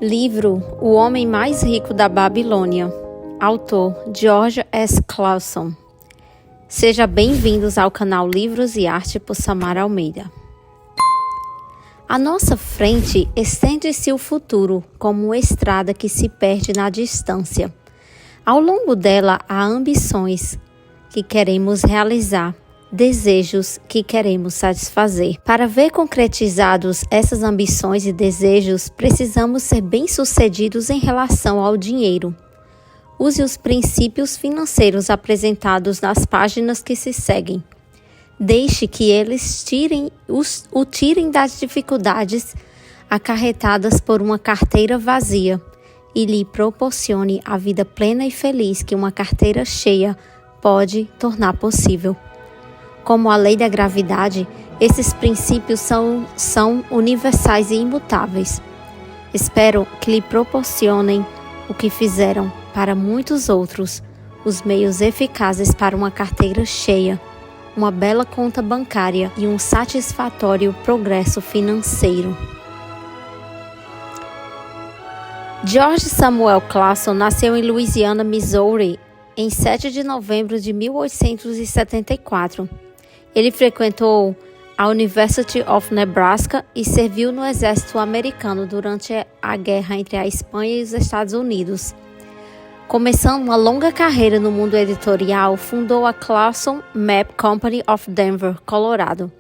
Livro O Homem Mais Rico da Babilônia. Autor George S. Clason. Seja bem-vindos ao canal Livros e Arte por Samara Almeida. À nossa frente estende-se o futuro como uma estrada que se perde na distância. Ao longo dela há ambições que queremos realizar, desejos que queremos satisfazer. Para ver concretizados essas ambições e desejos, precisamos ser bem-sucedidos em relação ao dinheiro. Use os princípios financeiros apresentados nas páginas que se seguem. Deixe que eles o tirem das dificuldades acarretadas por uma carteira vazia e lhe proporcione a vida plena e feliz que uma carteira cheia pode tornar possível. Como a lei da gravidade, esses princípios são universais e imutáveis. Espero que lhe proporcionem o que fizeram para muitos outros, os meios eficazes para uma carteira cheia, uma bela conta bancária e um satisfatório progresso financeiro. George Samuel Clason nasceu em Louisiana, Missouri, em 7 de novembro de 1874. Ele frequentou a University of Nebraska e serviu no exército americano durante a guerra entre a Espanha e os Estados Unidos. Começando uma longa carreira no mundo editorial, fundou a Clason Map Company of Denver, Colorado,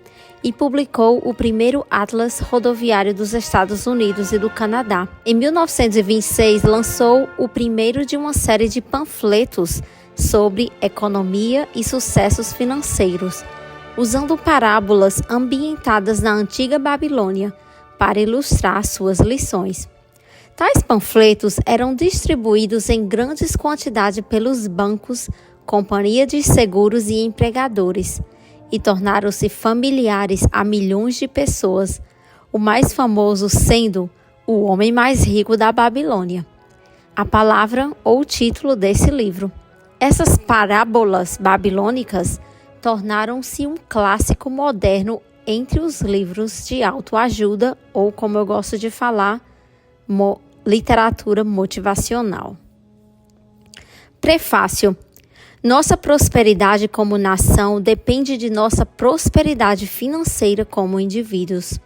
e publicou o primeiro atlas rodoviário dos Estados Unidos e do Canadá. Em 1926, lançou o primeiro de uma série de panfletos sobre economia e sucessos financeiros, usando parábolas ambientadas na antiga Babilônia para ilustrar suas lições. Tais panfletos eram distribuídos em grandes quantidades pelos bancos, companhias de seguros e empregadores, e tornaram-se familiares a milhões de pessoas, o mais famoso sendo O Homem Mais Rico da Babilônia, a palavra ou título desse livro. Essas parábolas babilônicas tornaram-se um clássico moderno entre os livros de autoajuda ou, como eu gosto de falar, literatura motivacional. Prefácio. Nossa prosperidade como nação depende de nossa prosperidade financeira como indivíduos.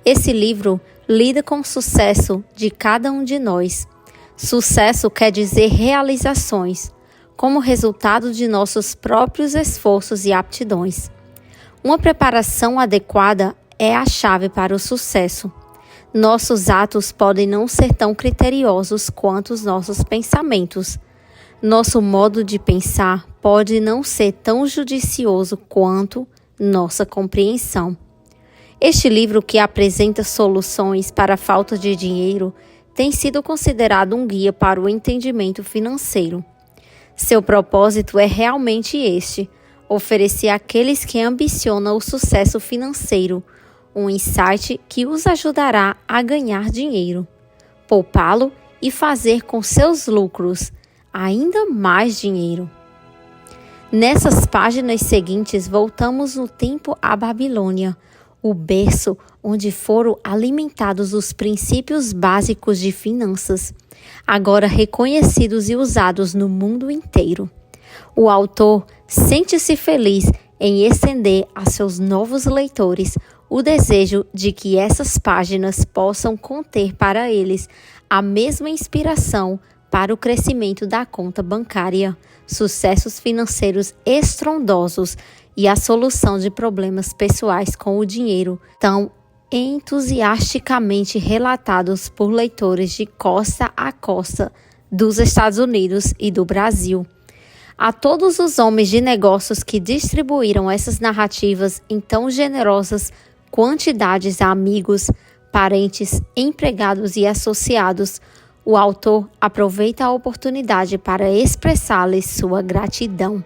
Esse livro lida com o sucesso de cada um de nós. Sucesso quer dizer realizações, como resultado de nossos próprios esforços e aptidões. Uma preparação adequada é a chave para o sucesso. Nossos atos podem não ser tão criteriosos quanto os nossos pensamentos. Nosso modo de pensar pode não ser tão judicioso quanto nossa compreensão. Este livro, que apresenta soluções para a falta de dinheiro, tem sido considerado um guia para o entendimento financeiro. Seu propósito é realmente este: oferecer àqueles que ambicionam o sucesso financeiro um insight que os ajudará a ganhar dinheiro, poupá-lo e fazer com seus lucros ainda mais dinheiro. Nessas páginas seguintes, voltamos no tempo à Babilônia, o berço onde foram alimentados os princípios básicos de finanças, agora reconhecidos e usados no mundo inteiro. O autor sente-se feliz em estender a seus novos leitores o desejo de que essas páginas possam conter para eles a mesma inspiração para o crescimento da conta bancária, sucessos financeiros estrondosos e a solução de problemas pessoais com o dinheiro, tão entusiasticamente relatados por leitores de costa a costa dos Estados Unidos e do Brasil. A todos os homens de negócios que distribuíram essas narrativas em tão generosas quantidades a amigos, parentes, empregados e associados, o autor aproveita a oportunidade para expressar-lhes sua gratidão.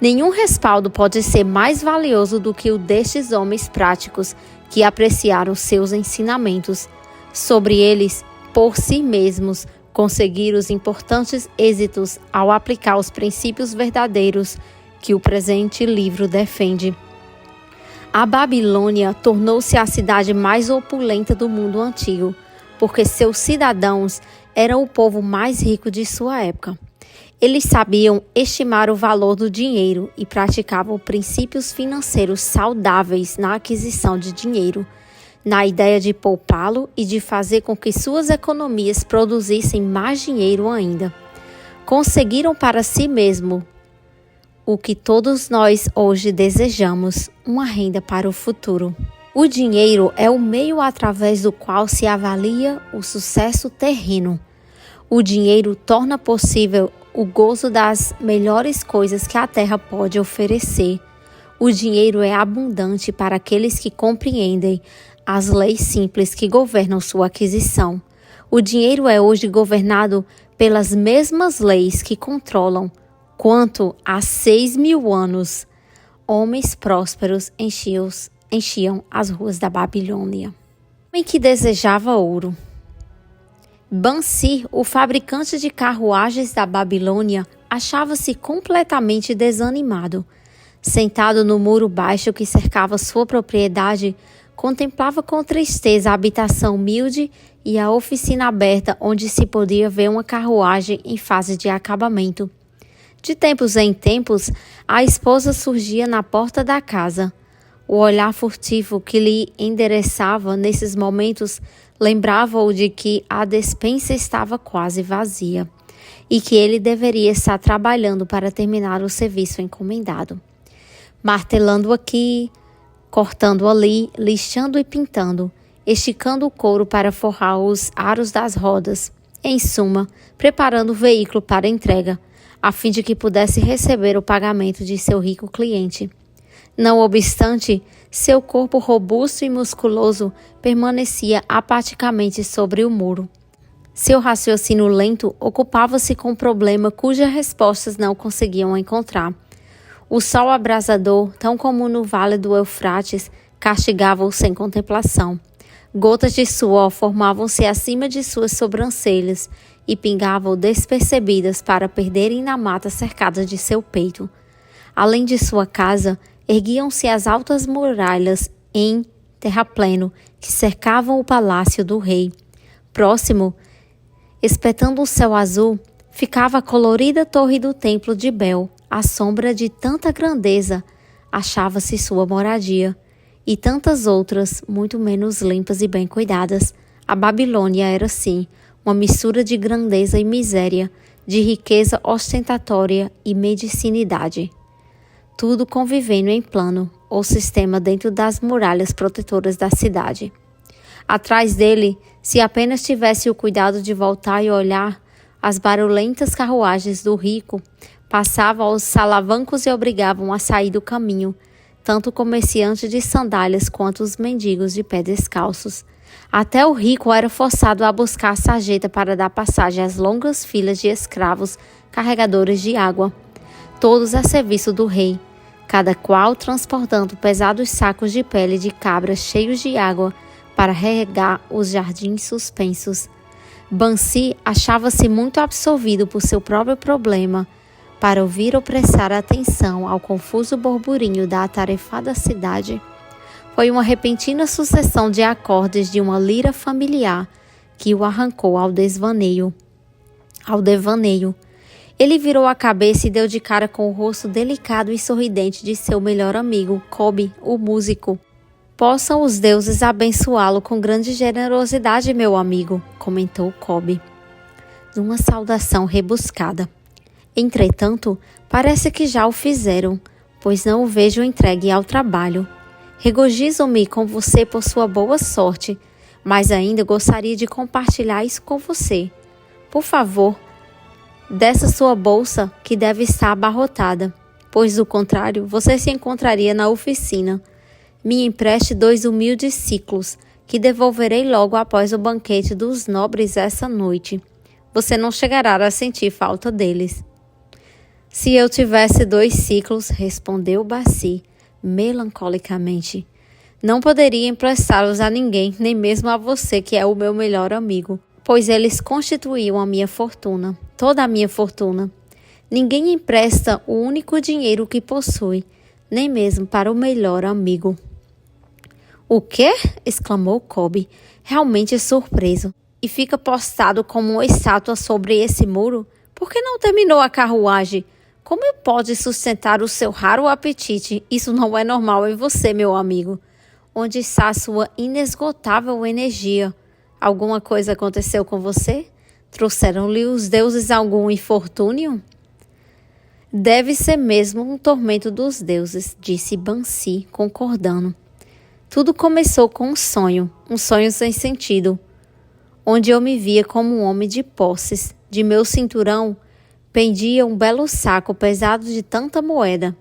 Nenhum respaldo pode ser mais valioso do que o destes homens práticos que apreciaram seus ensinamentos. Sobre eles, por si mesmos, conseguiram os importantes êxitos ao aplicar os princípios verdadeiros que o presente livro defende. A Babilônia tornou-se a cidade mais opulenta do mundo antigo, porque seus cidadãos eram o povo mais rico de sua época. Eles sabiam estimar o valor do dinheiro e praticavam princípios financeiros saudáveis na aquisição de dinheiro, na ideia de poupá-lo e de fazer com que suas economias produzissem mais dinheiro ainda. Conseguiram para si mesmo o que todos nós hoje desejamos, uma renda para o futuro. O dinheiro é o meio através do qual se avalia o sucesso terreno. O dinheiro torna possível o gozo das melhores coisas que a terra pode oferecer. O dinheiro é abundante para aqueles que compreendem as leis simples que governam sua aquisição. O dinheiro é hoje governado pelas mesmas leis que controlam quanto há 6.000 anos homens prósperos enchiam as ruas da Babilônia. Homem que desejava ouro. Bansi, o fabricante de carruagens da Babilônia, achava-se completamente desanimado. Sentado no muro baixo que cercava sua propriedade, contemplava com tristeza a habitação humilde e a oficina aberta onde se podia ver uma carruagem em fase de acabamento. De tempos em tempos, a esposa surgia na porta da casa. O olhar furtivo que lhe endereçava nesses momentos lembrava-o de que a despensa estava quase vazia e que ele deveria estar trabalhando para terminar o serviço encomendado. Martelando aqui, cortando ali, lixando e pintando, esticando o couro para forrar os aros das rodas, em suma, preparando o veículo para entrega, a fim de que pudesse receber o pagamento de seu rico cliente. Não obstante, seu corpo robusto e musculoso permanecia apaticamente sobre o muro. Seu raciocínio lento ocupava-se com um problema cujas respostas não conseguiam encontrar. O sol abrasador, tão comum no vale do Eufrates, castigava-o sem contemplação. Gotas de suor formavam-se acima de suas sobrancelhas e pingavam despercebidas para perderem na mata cercada de seu peito. Além de sua casa, erguiam-se as altas muralhas em terrapleno que cercavam o palácio do rei. Próximo, espetando o céu azul, ficava a colorida torre do templo de Bel. À sombra de tanta grandeza, achava-se sua moradia, e tantas outras, muito menos limpas e bem cuidadas. A Babilônia era, sim, uma mistura de grandeza e miséria, de riqueza ostentatória e medicinidade. Tudo convivendo em plano ou sistema dentro das muralhas protetoras da cidade. Atrás dele, se apenas tivesse o cuidado de voltar e olhar, as barulhentas carruagens do rico passavam aos salavancos e obrigavam a sair do caminho, tanto o comerciante de sandálias quanto os mendigos de pés descalços. Até o rico era forçado a buscar a sarjeta para dar passagem às longas filas de escravos carregadores de água, todos a serviço do rei, cada qual transportando pesados sacos de pele de cabra cheios de água para regar os jardins suspensos. Bansi achava-se muito absorvido por seu próprio problema para ouvir ou prestar atenção ao confuso burburinho da atarefada cidade. Foi uma repentina sucessão de acordes de uma lira familiar que o arrancou ao devaneio. Ele virou a cabeça e deu de cara com o rosto delicado e sorridente de seu melhor amigo, Coby, o músico. Possam os deuses abençoá-lo com grande generosidade, meu amigo, comentou Coby, numa saudação rebuscada. Entretanto, parece que já o fizeram, pois não o vejo entregue ao trabalho. Regozijo-me com você por sua boa sorte, mas ainda gostaria de compartilhar isso com você. Por favor, dessa sua bolsa que deve estar abarrotada, pois do contrário, você se encontraria na oficina. Me empreste 2 humildes ciclos, que devolverei logo após o banquete dos nobres essa noite. Você não chegará a sentir falta deles. Se eu tivesse 2 ciclos, respondeu Bansi, melancolicamente, não poderia emprestá-los a ninguém, nem mesmo a você, que é o meu melhor amigo, pois eles constituíam a minha fortuna, toda a minha fortuna. Ninguém empresta o único dinheiro que possui, nem mesmo para o melhor amigo. O quê? Exclamou Coby, realmente surpreso. e fica postado como uma estátua sobre esse muro? Por que não terminou a carruagem? Como pode sustentar o seu raro apetite? Isso não é normal em você, meu amigo. Onde está a sua inesgotável energia? Alguma coisa aconteceu com você? Trouxeram-lhe os deuses algum infortúnio? Deve ser mesmo um tormento dos deuses, disse Bansi, concordando. Tudo começou com um sonho sem sentido, onde eu me via como um homem de posses. De meu cinturão pendia um belo saco pesado de tanta moeda.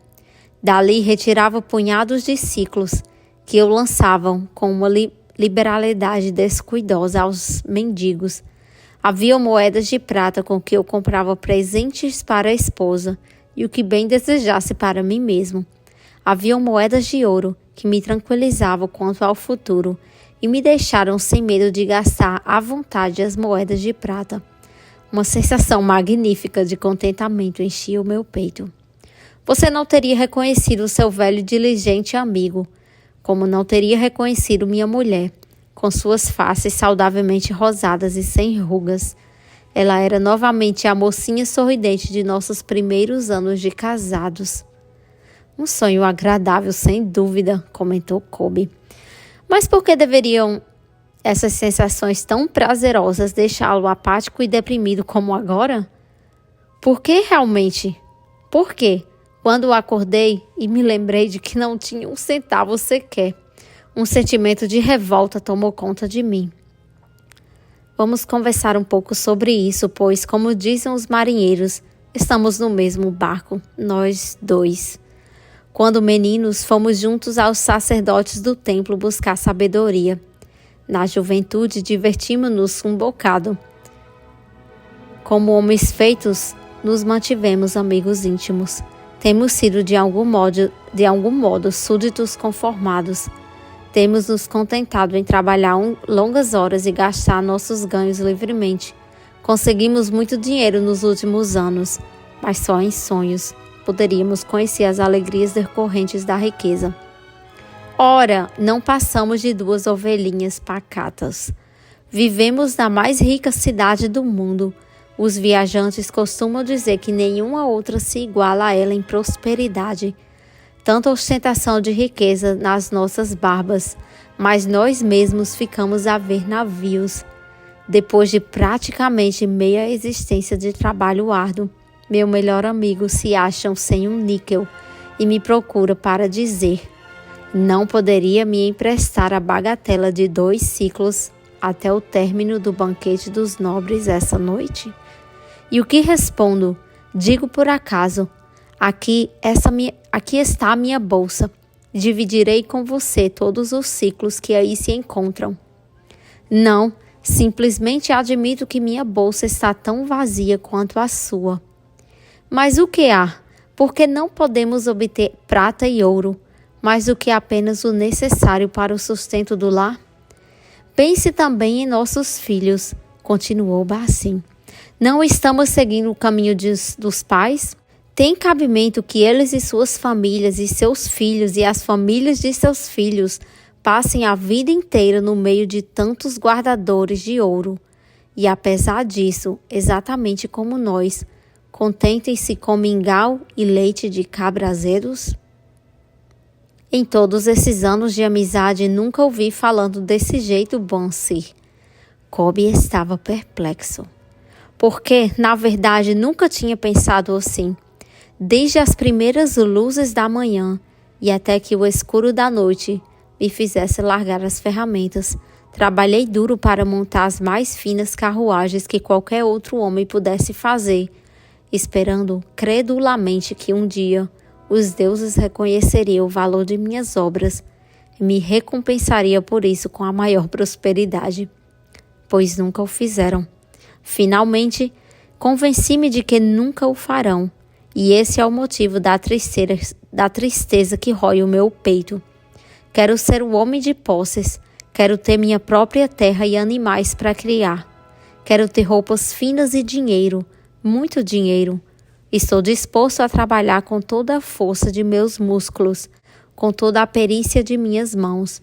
Dali retirava punhados de ciclos que eu lançava com uma liberalidade descuidosa aos mendigos. Havia moedas de prata com que eu comprava presentes para a esposa e o que bem desejasse para mim mesmo. Havia moedas de ouro que me tranquilizavam quanto ao futuro e me deixaram sem medo de gastar à vontade as moedas de prata. Uma sensação magnífica de contentamento enchia o meu peito. Você não teria reconhecido seu velho e diligente amigo, como não teria reconhecido minha mulher, com suas faces saudavelmente rosadas e sem rugas. Ela era novamente a mocinha sorridente de nossos primeiros anos de casados. Um sonho agradável, sem dúvida, comentou Kobe. Mas por que deveriam essas sensações tão prazerosas deixá-lo apático e deprimido como agora? Por que realmente? Por quê? Quando acordei e me lembrei de que não tinha um centavo sequer, um sentimento de revolta tomou conta de mim. Vamos conversar um pouco sobre isso, pois, como dizem os marinheiros, estamos no mesmo barco, nós dois. Quando meninos, fomos juntos aos sacerdotes do templo buscar sabedoria. Na juventude, divertimos-nos um bocado. Como homens feitos, nos mantivemos amigos íntimos. Temos sido, de algum modo, súditos conformados. Temos nos contentado em trabalhar longas horas e gastar nossos ganhos livremente. Conseguimos muito dinheiro nos últimos anos, mas só em sonhos poderíamos conhecer as alegrias decorrentes da riqueza. Ora, não passamos de duas ovelhinhas pacatas. Vivemos na mais rica cidade do mundo. Os viajantes costumam dizer que nenhuma outra se iguala a ela em prosperidade. Tanta ostentação de riqueza nas nossas barbas, mas nós mesmos ficamos a ver navios. Depois de praticamente meia existência de trabalho árduo, meu melhor amigo se acha sem um níquel e me procura para dizer: não poderia me emprestar a bagatela de 2 ciclos até o término do banquete dos nobres essa noite? E o que respondo? Digo por acaso: aqui está a minha bolsa. Dividirei com você todos os ciclos que aí se encontram. Não, simplesmente admito que minha bolsa está tão vazia quanto a sua. Mas o que há? Porque não podemos obter prata e ouro, mais do que apenas o necessário para o sustento do lar? Pense também em nossos filhos, continuou Bassim. Não estamos seguindo o caminho dos pais? Tem cabimento que eles e suas famílias e seus filhos e as famílias de seus filhos passem a vida inteira no meio de tantos guardadores de ouro. E apesar disso, exatamente como nós, contentem-se com mingau e leite de cabra azedos? Em todos esses anos de amizade, nunca ouvi falando desse jeito, Bansi. Kobe estava perplexo. Porque, na verdade, nunca tinha pensado assim. Desde as primeiras luzes da manhã e até que o escuro da noite me fizesse largar as ferramentas, trabalhei duro para montar as mais finas carruagens que qualquer outro homem pudesse fazer, esperando credulamente que um dia os deuses reconheceriam o valor de minhas obras e me recompensaria por isso com a maior prosperidade. Pois nunca o fizeram. Finalmente, convenci-me de que nunca o farão, e esse é o motivo da tristeza que rói o meu peito. Quero ser um homem de posses, quero ter minha própria terra e animais para criar. Quero ter roupas finas e dinheiro, muito dinheiro. Estou disposto a trabalhar com toda a força de meus músculos, com toda a perícia de minhas mãos,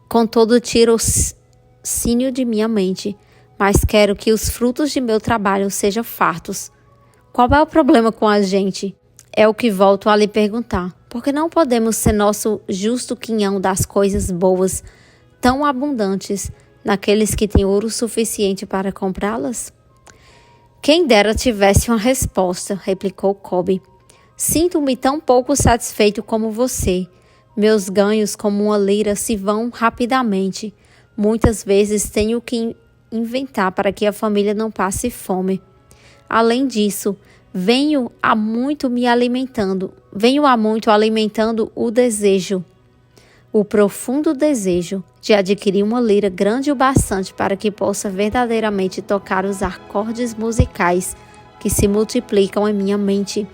com todo o tirocínio de minha mente, mas quero que os frutos de meu trabalho sejam fartos. Qual é o problema com a gente? É o que volto a lhe perguntar. Por que não podemos ser nosso justo quinhão das coisas boas, tão abundantes, naqueles que têm ouro suficiente para comprá-las? Quem dera tivesse uma resposta, replicou Kobe. Sinto-me tão pouco satisfeito como você. Meus ganhos como uma lira se vão rapidamente. Muitas vezes tenho que inventar para que a família não passe fome. Além disso, venho há muito alimentando o desejo, o profundo desejo de adquirir uma lira grande o bastante para que possa verdadeiramente tocar os acordes musicais que se multiplicam em minha mente.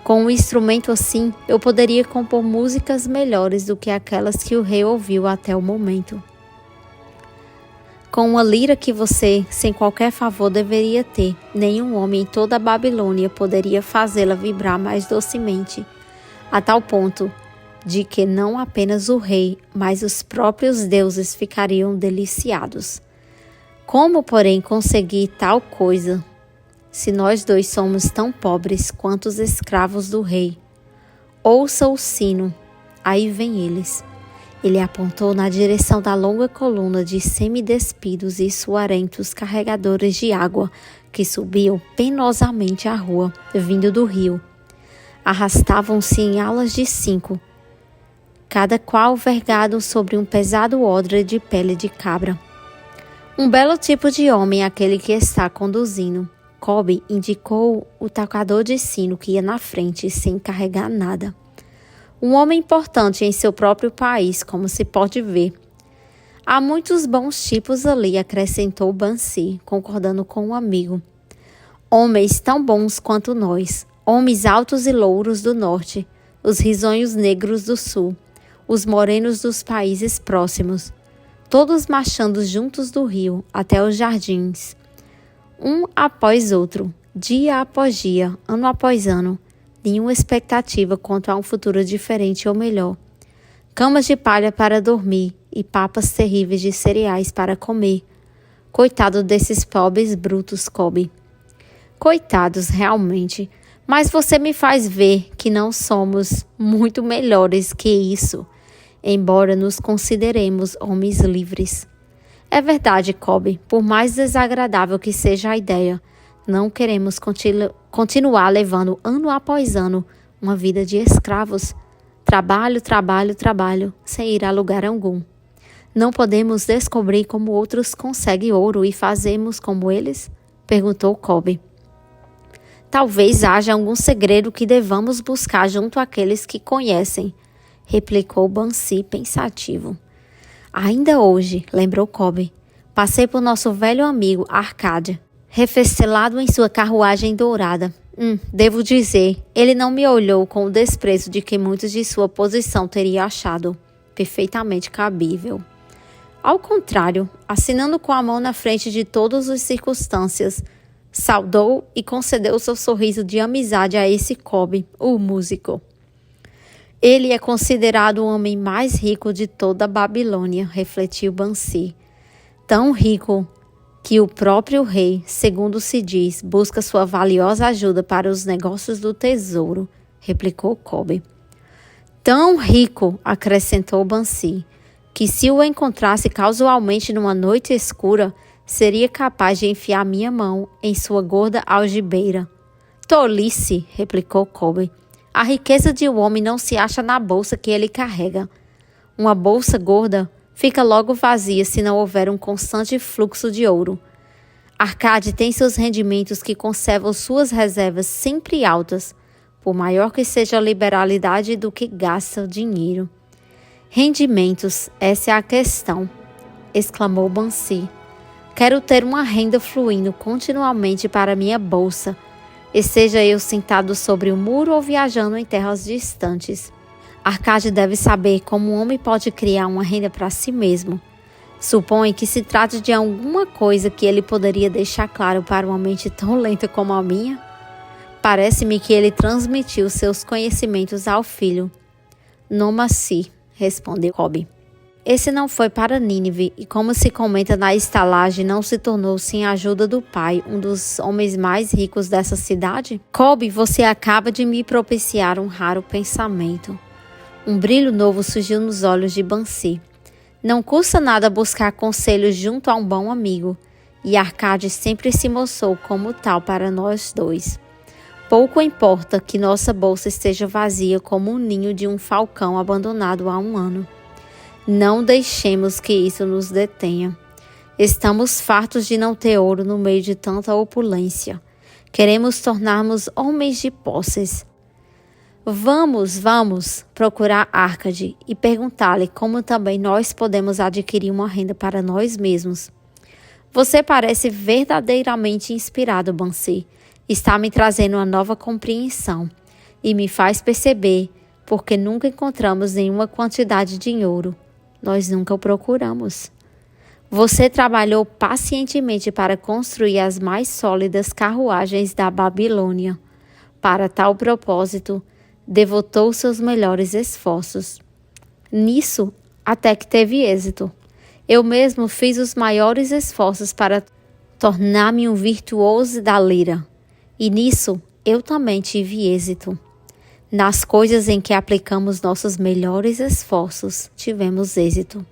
Com um instrumento assim, eu poderia compor músicas melhores do que aquelas que o rei ouviu até o momento. Com uma lira que você, sem qualquer favor, deveria ter, nenhum homem em toda a Babilônia poderia fazê-la vibrar mais docemente, a tal ponto de que não apenas o rei, mas os próprios deuses ficariam deliciados. Como, porém, conseguir tal coisa, se nós dois somos tão pobres quanto os escravos do rei? Ouça o sino, aí vem eles. Ele apontou na direção da longa coluna de semidespidos e suarentos carregadores de água que subiam penosamente a rua, vindo do rio. Arrastavam-se em alas de 5, cada qual vergado sobre um pesado odre de pele de cabra. Um belo tipo de homem aquele que está conduzindo. Kobe indicou o tocador de sino que ia na frente sem carregar nada. Um homem importante em seu próprio país, como se pode ver. Há muitos bons tipos ali, acrescentou Bansi, concordando com o amigo. Homens tão bons quanto nós, homens altos e louros do norte, os risonhos negros do sul, os morenos dos países próximos, todos marchando juntos do rio até os jardins, um após outro, dia após dia, ano após ano, nenhuma expectativa quanto a um futuro diferente ou melhor. Camas de palha para dormir e papas terríveis de cereais para comer. Coitado desses pobres brutos, Kobe. Coitados, realmente. Mas você me faz ver que não somos muito melhores que isso, embora nos consideremos homens livres. É verdade, Kobe, por mais desagradável que seja a ideia, não queremos continuar levando ano após ano uma vida de escravos. Trabalho, trabalho, trabalho, sem ir a lugar algum. Não podemos descobrir como outros conseguem ouro e fazemos como eles? Perguntou Kobe. Talvez haja algum segredo que devamos buscar junto àqueles que conhecem, replicou Bansi pensativo. Ainda hoje, lembrou Kobe, passei por nosso velho amigo Arcádia, refestelado em sua carruagem dourada. Devo dizer, ele não me olhou com o desprezo de que muitos de sua posição teriam achado perfeitamente cabível. Ao contrário, assinando com a mão na frente de todas as circunstâncias, saudou e concedeu seu sorriso de amizade a esse Kobe, o músico. Ele é considerado o homem mais rico de toda a Babilônia, refletiu Bansi. Tão rico que o próprio rei, segundo se diz, busca sua valiosa ajuda para os negócios do tesouro, replicou Kobe. Tão rico, acrescentou Bansi, que se o encontrasse casualmente numa noite escura, seria capaz de enfiar minha mão em sua gorda algibeira. Tolice, replicou Kobe. A riqueza de um homem não se acha na bolsa que ele carrega. Uma bolsa gorda fica logo vazia se não houver um constante fluxo de ouro. Arcade tem seus rendimentos que conservam suas reservas sempre altas, por maior que seja a liberalidade do que gasta o dinheiro. Rendimentos, essa é a questão, exclamou Bansi. Quero ter uma renda fluindo continuamente para minha bolsa, e seja eu sentado sobre o muro ou viajando em terras distantes. Arcade deve saber como um homem pode criar uma renda para si mesmo. Supõe que se trata de alguma coisa que ele poderia deixar claro para uma mente tão lenta como a minha? Parece-me que ele transmitiu seus conhecimentos ao filho. Nomasi, respondeu Kobe. Esse não foi para Nínive, e como se comenta na estalagem, não se tornou sem a ajuda do pai, um dos homens mais ricos dessa cidade? Colby, você acaba de me propiciar um raro pensamento. Um brilho novo surgiu nos olhos de Bansi. Não custa nada buscar conselhos junto a um bom amigo, e Arcade sempre se mostrou como tal para nós dois. Pouco importa que nossa bolsa esteja vazia como o ninho de um falcão abandonado há um ano. Não deixemos que isso nos detenha. Estamos fartos de não ter ouro no meio de tanta opulência. Queremos tornar-nos homens de posses. Vamos procurar Arcade e perguntar-lhe como também nós podemos adquirir uma renda para nós mesmos. Você parece verdadeiramente inspirado, Bansi. Está me trazendo uma nova compreensão e me faz perceber porque nunca encontramos nenhuma quantidade de ouro. Nós nunca o procuramos. Você trabalhou pacientemente para construir as mais sólidas carruagens da Babilônia. Para tal propósito, devotou seus melhores esforços. Nisso, até que teve êxito. Eu mesmo fiz os maiores esforços para tornar-me um virtuoso da lira. E nisso, eu também tive êxito. Nas coisas em que aplicamos nossos melhores esforços, tivemos êxito.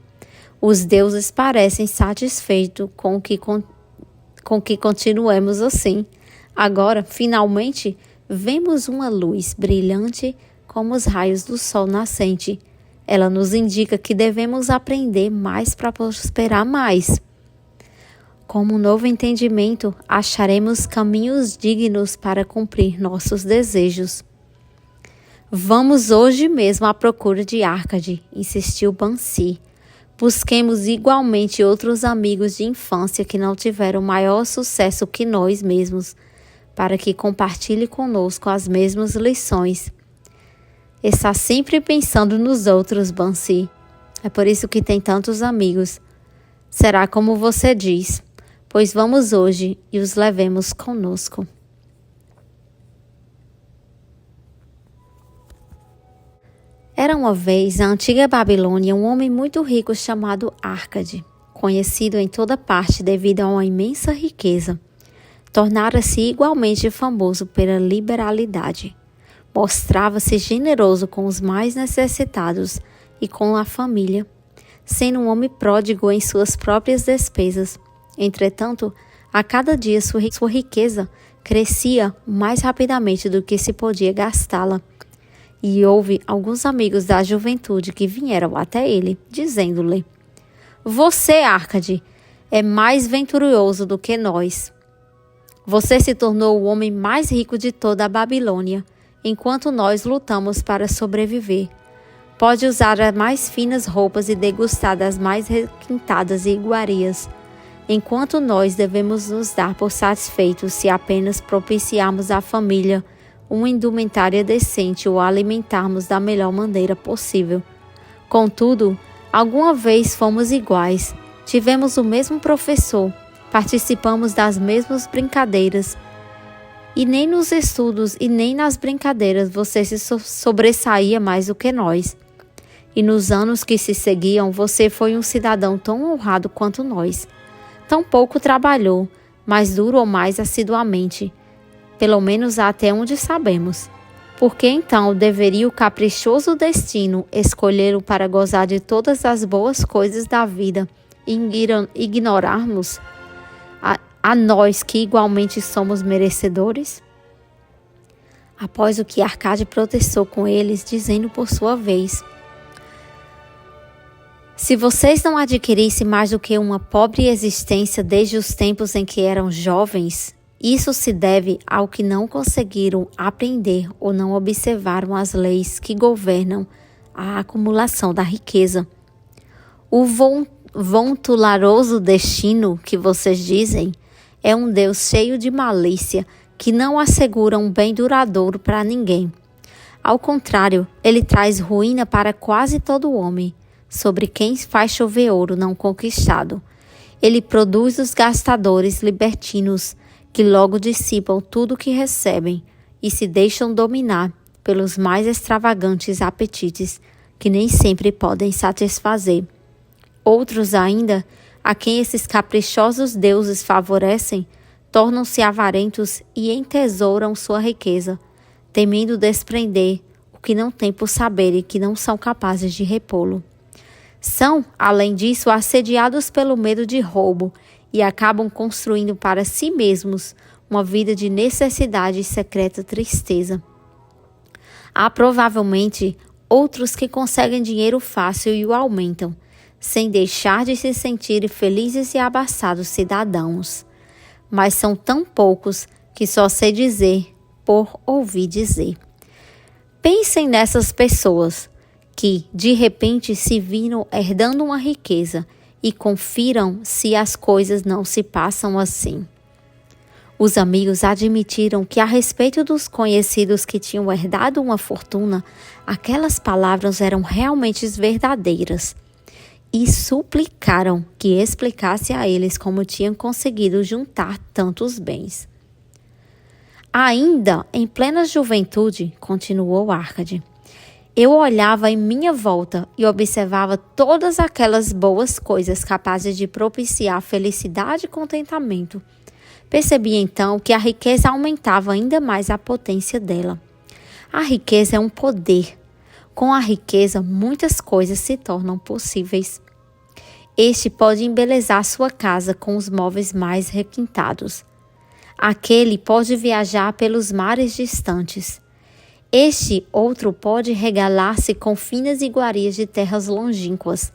Os deuses parecem satisfeitos com que continuemos assim. Agora, finalmente, vemos uma luz brilhante como os raios do sol nascente. Ela nos indica que devemos aprender mais para prosperar mais. Com um novo entendimento, acharemos caminhos dignos para cumprir nossos desejos. Vamos hoje mesmo à procura de Arcade, insistiu Bansi. Busquemos igualmente outros amigos de infância que não tiveram maior sucesso que nós mesmos, para que compartilhe conosco as mesmas lições. Está sempre pensando nos outros, Bansi. É por isso que tem tantos amigos. Será como você diz, pois vamos hoje e os levemos conosco. Era uma vez, na antiga Babilônia, um homem muito rico chamado Arcade, conhecido em toda parte devido a uma imensa riqueza. Tornara-se igualmente famoso pela liberalidade. Mostrava-se generoso com os mais necessitados e com a família, sendo um homem pródigo em suas próprias despesas. Entretanto, a cada dia sua riqueza crescia mais rapidamente do que se podia gastá-la. E houve alguns amigos da juventude que vieram até ele, dizendo-lhe: Você, Arcade, é mais venturoso do que nós. Você se tornou o homem mais rico de toda a Babilônia, enquanto nós lutamos para sobreviver. Pode usar as mais finas roupas e degustar das mais requintadas iguarias, enquanto nós devemos nos dar por satisfeitos se apenas propiciarmos à família uma indumentária decente ou alimentarmos da melhor maneira possível. Contudo, alguma vez fomos iguais, tivemos o mesmo professor, participamos das mesmas brincadeiras, e nem nos estudos e nem nas brincadeiras você se sobressaía mais do que nós. E nos anos que se seguiam, você foi um cidadão tão honrado quanto nós. Tão pouco trabalhou, mais duro ou mais assiduamente, pelo menos até onde sabemos. Por que então deveria o caprichoso destino escolhê-lo para gozar de todas as boas coisas da vida e ignorarmos a nós que igualmente somos merecedores? Após o que Arcade protestou com eles, dizendo por sua vez: Se vocês não adquirissem mais do que uma pobre existência desde os tempos em que eram jovens, isso se deve ao que não conseguiram aprender ou não observaram as leis que governam a acumulação da riqueza. O vontuloso destino que vocês dizem é um Deus cheio de malícia que não assegura um bem duradouro para ninguém. Ao contrário, ele traz ruína para quase todo homem, sobre quem faz chover ouro não conquistado. Ele produz os gastadores libertinos, que logo dissipam tudo o que recebem e se deixam dominar pelos mais extravagantes apetites que nem sempre podem satisfazer. Outros ainda, a quem esses caprichosos deuses favorecem, tornam-se avarentos e entesouram sua riqueza, temendo desprender o que não têm por saber e que não são capazes de repô-lo. São, além disso, assediados pelo medo de roubo e acabam construindo para si mesmos uma vida de necessidade e secreta tristeza. Há provavelmente outros que conseguem dinheiro fácil e o aumentam, sem deixar de se sentirem felizes e abastados cidadãos. Mas são tão poucos que só sei dizer por ouvir dizer. Pensem nessas pessoas que, de repente, se viram herdando uma riqueza e confiram se as coisas não se passam assim. Os amigos admitiram que, a respeito dos conhecidos que tinham herdado uma fortuna, aquelas palavras eram realmente verdadeiras e suplicaram que explicasse a eles como tinham conseguido juntar tantos bens. Ainda em plena juventude, continuou Arcade, eu olhava em minha volta e observava todas aquelas boas coisas capazes de propiciar felicidade e contentamento. Percebi então que a riqueza aumentava ainda mais a potência dela. A riqueza é um poder. Com a riqueza, muitas coisas se tornam possíveis. Este pode embelezar sua casa com os móveis mais requintados. Aquele pode viajar pelos mares distantes. Este outro pode regalar-se com finas iguarias de terras longínquas.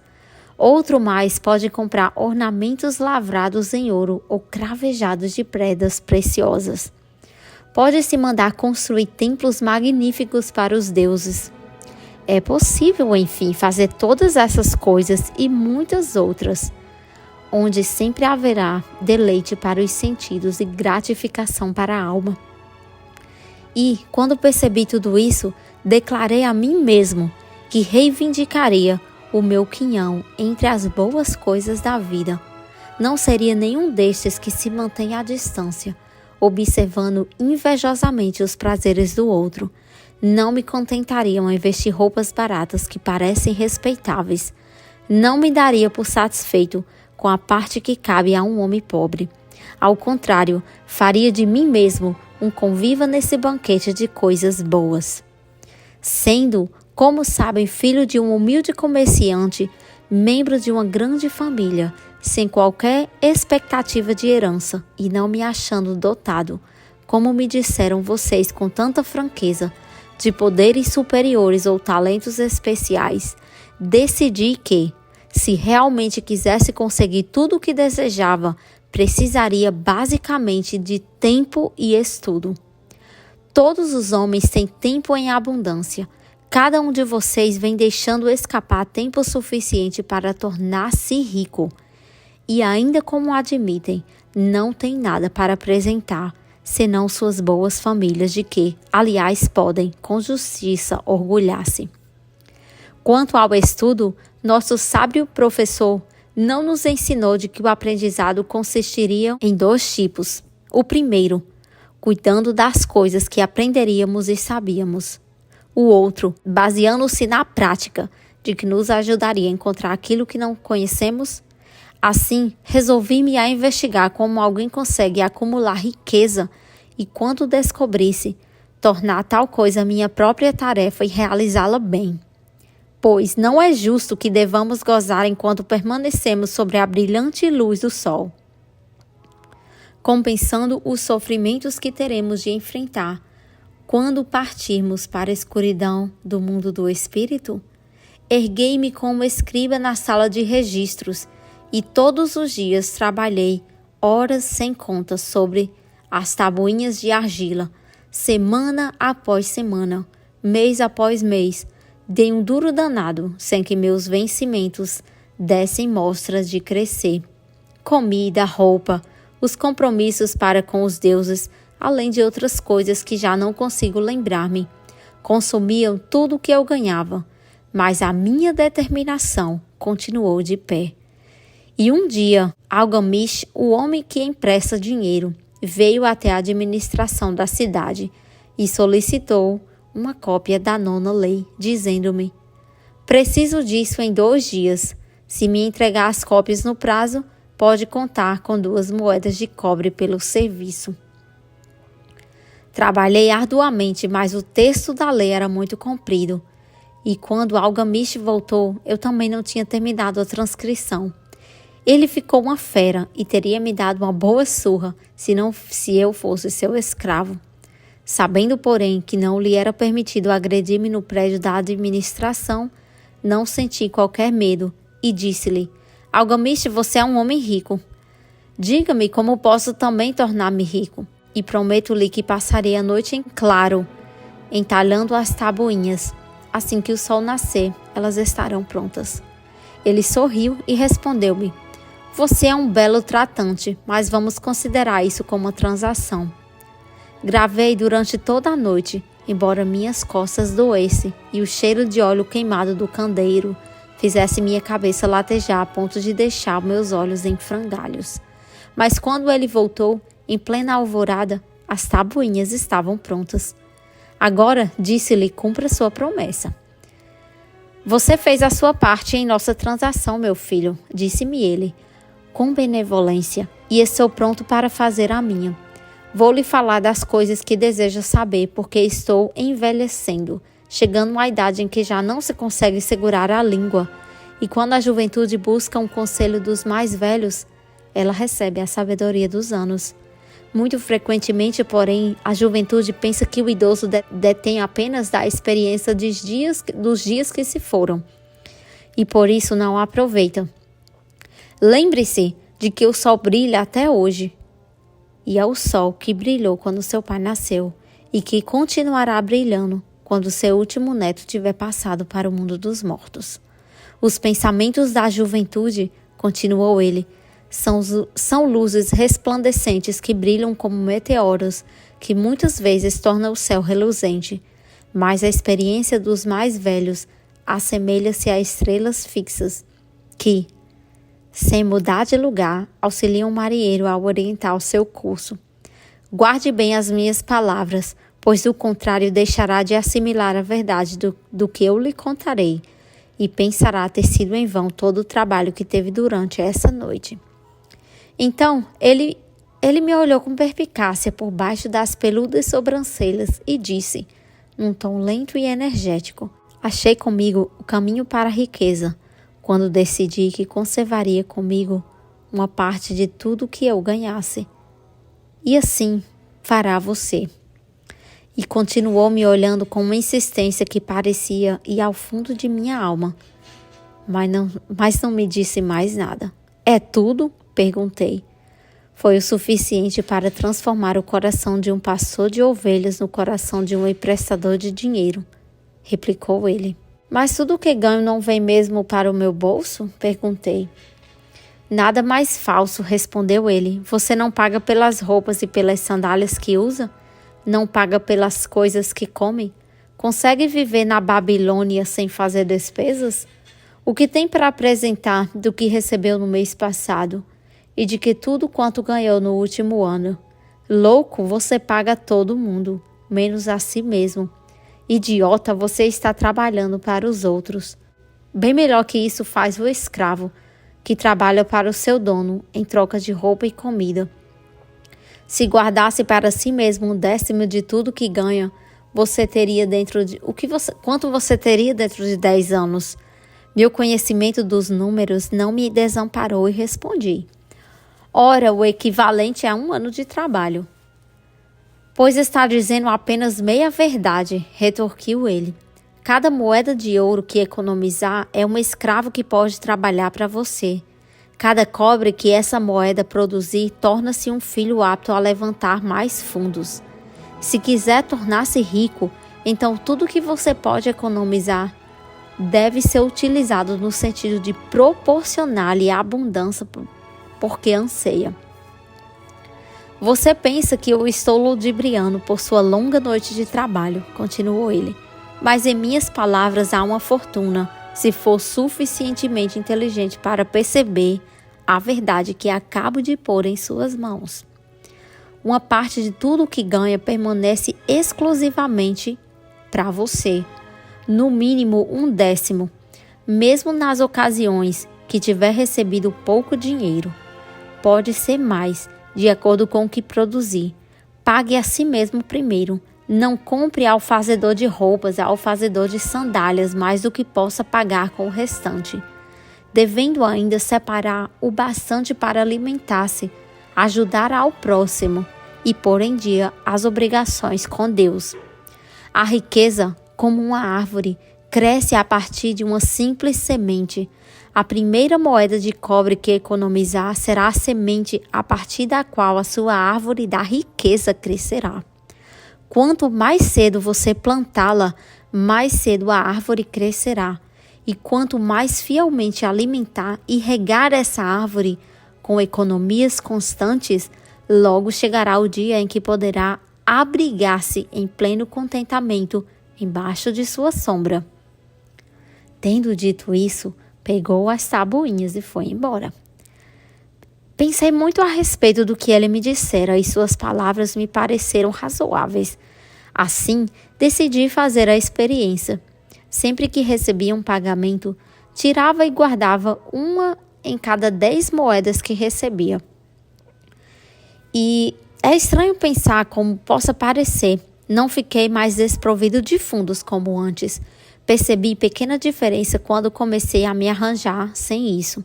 Outro mais pode comprar ornamentos lavrados em ouro ou cravejados de pedras preciosas. Pode-se mandar construir templos magníficos para os deuses. É possível, enfim, fazer todas essas coisas e muitas outras, onde sempre haverá deleite para os sentidos e gratificação para a alma. E, quando percebi tudo isso, declarei a mim mesmo que reivindicaria o meu quinhão entre as boas coisas da vida. Não seria nenhum destes que se mantém à distância, observando invejosamente os prazeres do outro. Não me contentariam em vestir roupas baratas que parecem respeitáveis. Não me daria por satisfeito com a parte que cabe a um homem pobre. Ao contrário, faria de mim mesmo um conviva nesse banquete de coisas boas. Sendo, como sabem, filho de um humilde comerciante, membro de uma grande família, sem qualquer expectativa de herança e não me achando dotado, como me disseram vocês com tanta franqueza, de poderes superiores ou talentos especiais, decidi que, se realmente quisesse conseguir tudo o que desejava, precisaria basicamente de tempo e estudo. Todos os homens têm tempo em abundância. Cada um de vocês vem deixando escapar tempo suficiente para tornar-se rico. E ainda como admitem, não tem nada para apresentar, senão suas boas famílias de que, aliás, podem, com justiça, orgulhar-se. Quanto ao estudo, nosso sábio professor não nos ensinou de que o aprendizado consistiria em 2 tipos. O primeiro, cuidando das coisas que aprenderíamos e sabíamos. O outro, baseando-se na prática, de que nos ajudaria a encontrar aquilo que não conhecemos. Assim, resolvi-me a investigar como alguém consegue acumular riqueza e, quando descobrisse, tornar tal coisa minha própria tarefa e realizá-la bem. Pois não é justo que devamos gozar enquanto permanecemos sobre a brilhante luz do sol, compensando os sofrimentos que teremos de enfrentar quando partirmos para a escuridão do mundo do espírito. Erguei-me como escriba na sala de registros e todos os dias trabalhei horas sem conta sobre as tabuinhas de argila, semana após semana, mês após mês. Dei um duro danado, sem que meus vencimentos dessem mostras de crescer. Comida, roupa, os compromissos para com os deuses, além de outras coisas que já não consigo lembrar-me, consumiam tudo o que eu ganhava, mas a minha determinação continuou de pé. E um dia, Algamish, o homem que empresta dinheiro, veio até a administração da cidade e solicitou uma cópia da 9ª lei, dizendo-me: preciso disso em 2 dias. Se me entregar as cópias no prazo, pode contar com 2 moedas de cobre pelo serviço. Trabalhei arduamente, mas o texto da lei era muito comprido. E quando Algamish voltou, eu também não tinha terminado a transcrição. Ele ficou uma fera e teria me dado uma boa surra se eu fosse seu escravo. Sabendo, porém, que não lhe era permitido agredir-me no prédio da administração, não senti qualquer medo e disse-lhe: Algamish, você é um homem rico. Diga-me como posso também tornar-me rico. E prometo-lhe que passarei a noite em claro, entalhando as tabuinhas. Assim que o sol nascer, elas estarão prontas. Ele sorriu e respondeu-me: Você é um belo tratante, mas vamos considerar isso como uma transação. Gravei durante toda a noite, embora minhas costas doessem e o cheiro de óleo queimado do candeeiro fizesse minha cabeça latejar a ponto de deixar meus olhos em frangalhos. Mas quando ele voltou, em plena alvorada, as tabuinhas estavam prontas. Agora, disse-lhe, cumpra sua promessa. Você fez a sua parte em nossa transação, meu filho, disse-me ele, com benevolência, e estou pronto para fazer a minha. Vou lhe falar das coisas que deseja saber, porque estou envelhecendo, chegando à idade em que já não se consegue segurar a língua. E quando a juventude busca um conselho dos mais velhos, ela recebe a sabedoria dos anos. Muito frequentemente, porém, a juventude pensa que o idoso detém apenas da experiência dos dias que se foram, e por isso não a aproveita. Lembre-se de que o sol brilha até hoje, e é o sol que brilhou quando seu pai nasceu, e que continuará brilhando quando seu último neto tiver passado para o mundo dos mortos. Os pensamentos da juventude, continuou ele, são luzes resplandecentes que brilham como meteoros, que muitas vezes tornam o céu reluzente. Mas a experiência dos mais velhos assemelha-se a estrelas fixas, que, sem mudar de lugar, auxiliam o marinheiro a orientar o seu curso. Guarde bem as minhas palavras, pois do contrário deixará de assimilar a verdade do que eu lhe contarei, e pensará ter sido em vão todo o trabalho que teve durante essa noite. Então, ele me olhou com perspicácia por baixo das peludas sobrancelhas e disse, num tom lento e energético: Achei comigo o caminho para a riqueza, quando decidi que conservaria comigo uma parte de tudo que eu ganhasse. E assim fará você. E continuou me olhando com uma insistência que parecia ir ao fundo de minha alma. Mas não me disse mais nada. É tudo? Perguntei. Foi o suficiente para transformar o coração de um pastor de ovelhas no coração de um emprestador de dinheiro, replicou ele. Mas tudo o que ganho não vem mesmo para o meu bolso? Perguntei. Nada mais falso, respondeu ele. Você não paga pelas roupas e pelas sandálias que usa? Não paga pelas coisas que come? Consegue viver na Babilônia sem fazer despesas? O que tem para apresentar do que recebeu no mês passado? E de que tudo quanto ganhou no último ano? Louco, você paga a todo mundo, menos a si mesmo. Idiota, você está trabalhando para os outros. Bem melhor que isso faz o escravo, que trabalha para o seu dono em troca de roupa e comida. Se guardasse para si mesmo 1/10 de tudo que ganha, você teria quanto você teria dentro de 10 anos? Meu conhecimento dos números não me desamparou e respondi. Ora, o equivalente a 1 ano de trabalho. Pois está dizendo apenas meia verdade, retorquiu ele. Cada moeda de ouro que economizar é um escravo que pode trabalhar para você. Cada cobre que essa moeda produzir torna-se um filho apto a levantar mais fundos. Se quiser tornar-se rico, então tudo que você pode economizar deve ser utilizado no sentido de proporcionar-lhe a abundância porque anseia. Você pensa que eu estou ludibriando por sua longa noite de trabalho, continuou ele. Mas em minhas palavras há uma fortuna, se for suficientemente inteligente para perceber a verdade que acabo de pôr em suas mãos. Uma parte de tudo o que ganha permanece exclusivamente para você, no mínimo 1/10, mesmo nas ocasiões que tiver recebido pouco dinheiro. Pode ser mais, de acordo com o que produzir. Pague a si mesmo primeiro. Não compre ao fazedor de roupas, ao fazedor de sandálias, mais do que possa pagar com o restante. Devendo ainda separar o bastante para alimentar-se, ajudar ao próximo e pôr em dia as obrigações com Deus. A riqueza, como uma árvore, cresce a partir de uma simples semente. A primeira moeda de cobre que economizar será a semente a partir da qual a sua árvore da riqueza crescerá. Quanto mais cedo você plantá-la, mais cedo a árvore crescerá. E quanto mais fielmente alimentar e regar essa árvore com economias constantes, logo chegará o dia em que poderá abrigar-se em pleno contentamento embaixo de sua sombra. Tendo dito isso, pegou as tabuinhas e foi embora. Pensei muito a respeito do que ele me dissera e suas palavras me pareceram razoáveis. Assim, decidi fazer a experiência. Sempre que recebia um pagamento, tirava e guardava uma em cada 10 moedas que recebia. E é estranho pensar como possa parecer. Não fiquei mais desprovido de fundos como antes. Percebi pequena diferença quando comecei a me arranjar sem isso.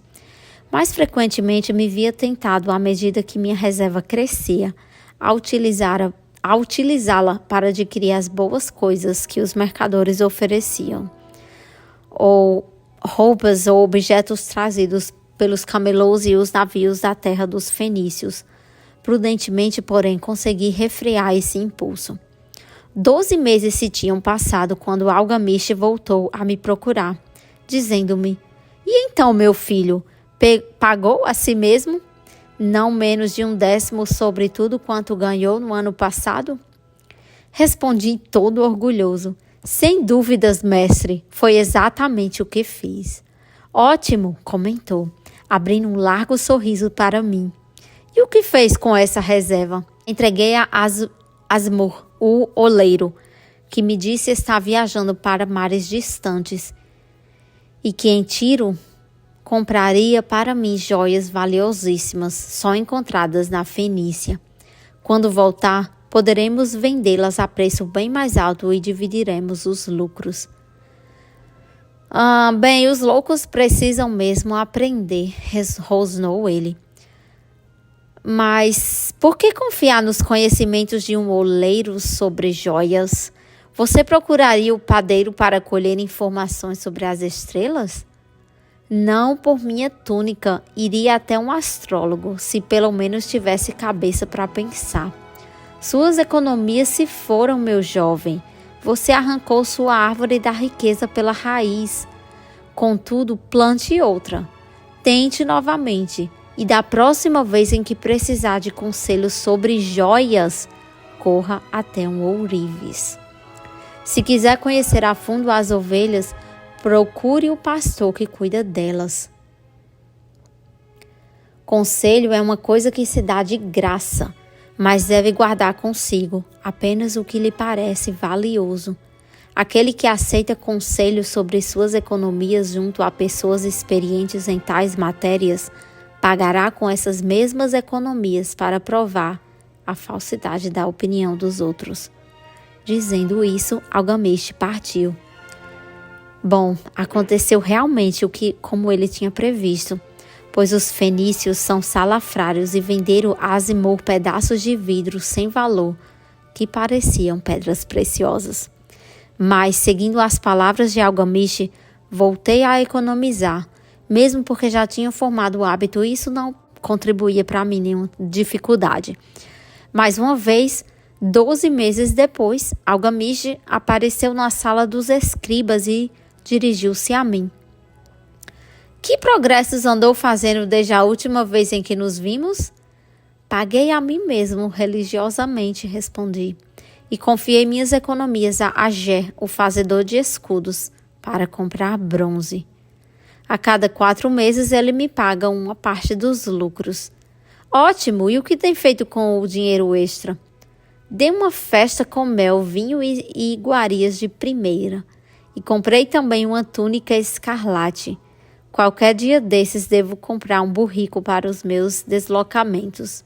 Mais frequentemente me via tentado, à medida que minha reserva crescia, a utilizá-la para adquirir as boas coisas que os mercadores ofereciam, ou roupas ou objetos trazidos pelos camelôs e os navios da terra dos fenícios. Prudentemente, porém, consegui refrear esse impulso. 12 meses se tinham passado quando Algamish voltou a me procurar, dizendo-me: "E então, meu filho, pagou a si mesmo não menos de 1/10 sobre tudo quanto ganhou no ano passado?" Respondi todo orgulhoso: "Sem dúvidas, mestre, foi exatamente o que fiz." "Ótimo", comentou, abrindo um largo sorriso para mim. "E o que fez com essa reserva?" Entreguei a Asmur, o oleiro, que me disse estar viajando para mares distantes e que em Tiro compraria para mim joias valiosíssimas, só encontradas na Fenícia. Quando voltar, poderemos vendê-las a preço bem mais alto e dividiremos os lucros. Bem, os loucos precisam mesmo aprender, rosnou ele. Mas por que confiar nos conhecimentos de um oleiro sobre joias? Você procuraria o padeiro para colher informações sobre as estrelas? Não por minha túnica, iria até um astrólogo, se pelo menos tivesse cabeça para pensar. Suas economias se foram, meu jovem. Você arrancou sua árvore da riqueza pela raiz. Contudo, plante outra. Tente novamente. E da próxima vez em que precisar de conselhos sobre joias, corra até um ourives. Se quiser conhecer a fundo as ovelhas, procure o pastor que cuida delas. Conselho é uma coisa que se dá de graça, mas deve guardar consigo apenas o que lhe parece valioso. Aquele que aceita conselhos sobre suas economias junto a pessoas experientes em tais matérias, pagará com essas mesmas economias para provar a falsidade da opinião dos outros. Dizendo isso, Algamish partiu. Bom, aconteceu realmente como ele tinha previsto, pois os fenícios são salafrários e venderam a Asmur pedaços de vidro sem valor, que pareciam pedras preciosas. Mas, seguindo as palavras de Algamish, voltei a economizar, mesmo porque já tinha formado o hábito e isso não contribuía para mim nenhuma dificuldade. Mais uma vez, 12 meses depois, Algamish apareceu na sala dos escribas e dirigiu-se a mim. Que progressos andou fazendo desde a última vez em que nos vimos? Paguei a mim mesmo religiosamente, respondi, e confiei minhas economias a Ager, o fazedor de escudos, para comprar bronze. A cada 4 meses ele me paga uma parte dos lucros. Ótimo! E o que tem feito com o dinheiro extra? Dei uma festa com mel, vinho e iguarias de primeira. E comprei também uma túnica escarlate. Qualquer dia desses devo comprar um burrico para os meus deslocamentos.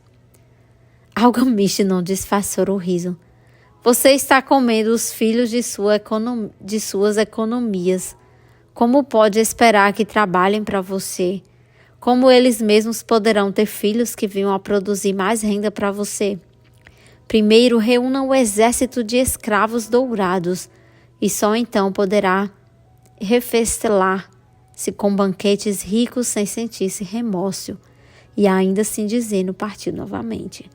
Algamish não disfarçou o riso. Você está comendo os filhos de suas economias. Como pode esperar que trabalhem para você? Como eles mesmos poderão ter filhos que venham a produzir mais renda para você? Primeiro, reúna o exército de escravos dourados, e só então poderá refestelar-se com banquetes ricos sem sentir-se remorso. E ainda assim dizendo, partiu novamente.